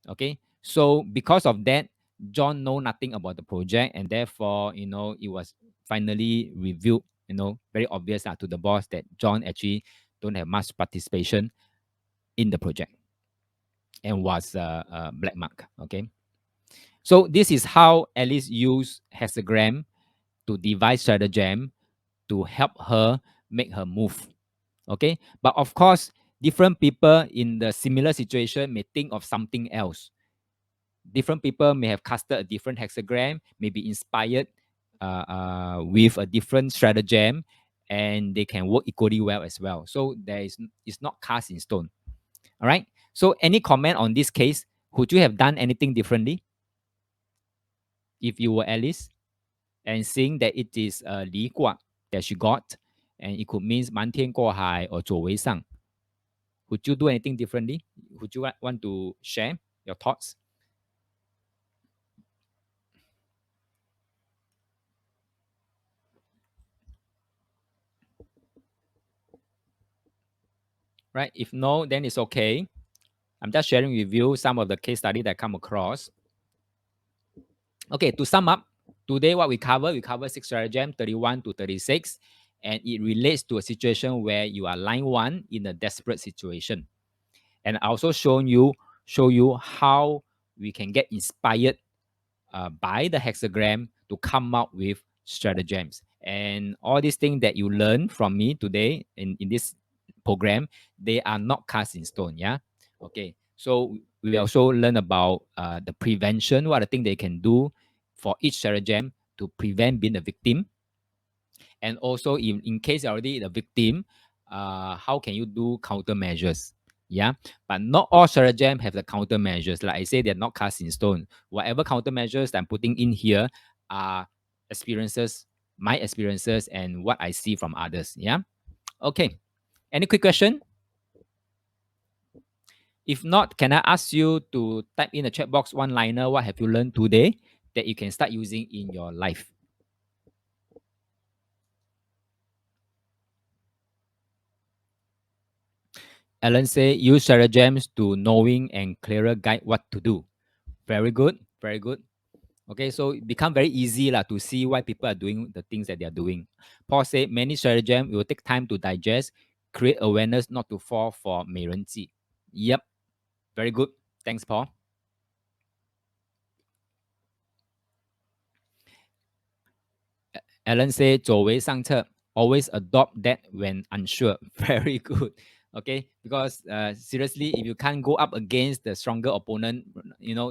Okay, so because of that, John know nothing about the project, and therefore, it was finally revealed, very obvious to the boss that John actually don't have much participation in the project and was a black mark. Okay, so this is how Alice used hexagram to devise stratagem to help her make her move. Okay, but of course, different people in the similar situation may think of something else. Different people may have casted a different hexagram, may be inspired with a different stratagem, and they can work equally well as well. So it's not cast in stone. All right. So any comment on this case? Would you have done anything differently if you were Alice and seeing that it is Li Gua that she got, and it could mean 瞒天过海 or 走为上? Would you do anything differently? Would you want to share your thoughts? Right? If no, then it's okay. I'm just sharing with you some of the case study that I come across. Okay, to sum up, today what we cover 6 stratagem 31 to 36, and it relates to a situation where you are line 1 in a desperate situation. And I also show you how we can get inspired by the hexagram to come up with stratagems. And all these things that you learn from me today in this program, they are not cast in stone. Yeah. Okay. So we also learn about the prevention, what are the things they can do for each stratagem to prevent being a victim. And also, in case you're already the victim, how can you do countermeasures? Yeah, but not all stratagem have the countermeasures. Like I say, they're not cast in stone. Whatever countermeasures I'm putting in here are experiences, my experiences, and what I see from others. Yeah. Okay. Any quick question? If not, can I ask you to type in the chat box one liner? What have you learned today that you can start using in your life? Alan say use stratagems to knowing and clearer guide what to do. Very good, very good. Okay, so it become very easy to see why people are doing the things that they are doing. Paul said many stratagems will take time to digest, create awareness not to fall for 美人计. Yep, very good. Thanks, Paul. Alan say 走为上策, always adopt that when unsure. Very good. Okay, because seriously, if you can't go up against the stronger opponent,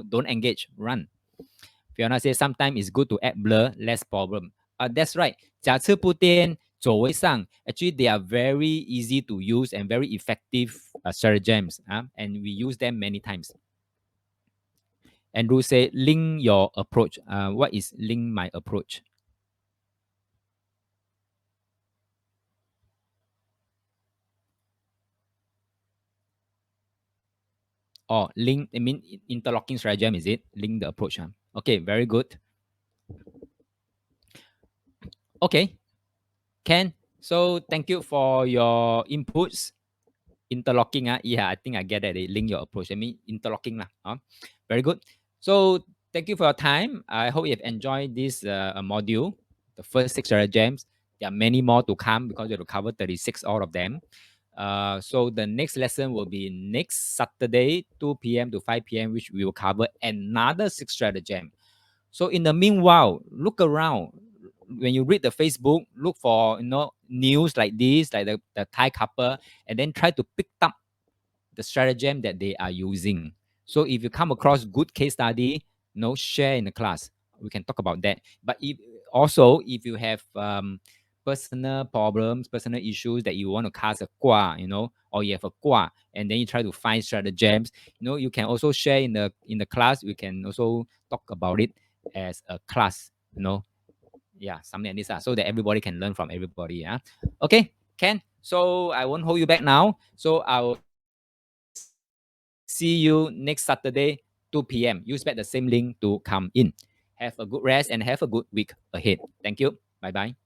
don't engage, run. Fiona says sometimes it's good to add blur, less problem. That's right. 假设不颠, 走为上, actually they are very easy to use and very effective stratagems, and we use them many times. Andrew say link your approach. What is link my approach? Or link, I mean interlocking stratagem, is it? Link the approach. Okay, very good. Okay, Ken. So thank you for your inputs. Interlocking, yeah, I think I get that. Link your approach. I mean interlocking lah. Very good. So thank you for your time. I hope you have enjoyed this module, the first 6 stratagems. There are many more to come because we have to cover 36 all of them. So the next lesson will be next Saturday, 2 p.m. to 5 p.m., which we will cover another 6 stratagem. So in the meanwhile, look around. When you read the Facebook, look for news like this, like the Thai couple, and then try to pick up the stratagem that they are using. So if you come across good case study, share in the class. We can talk about that. But if you have personal problems, personal issues that you want to cast a gua, or you have a gua, and then you try to find stratagems, you can also share in the class. We can also talk about it as a class, yeah, something like this, so that everybody can learn from everybody. Yeah. Okay, Ken. So I won't hold you back now. So I'll see you next Saturday, 2 p.m. Use back the same link to come in. Have a good rest and have a good week ahead. Thank you. Bye bye.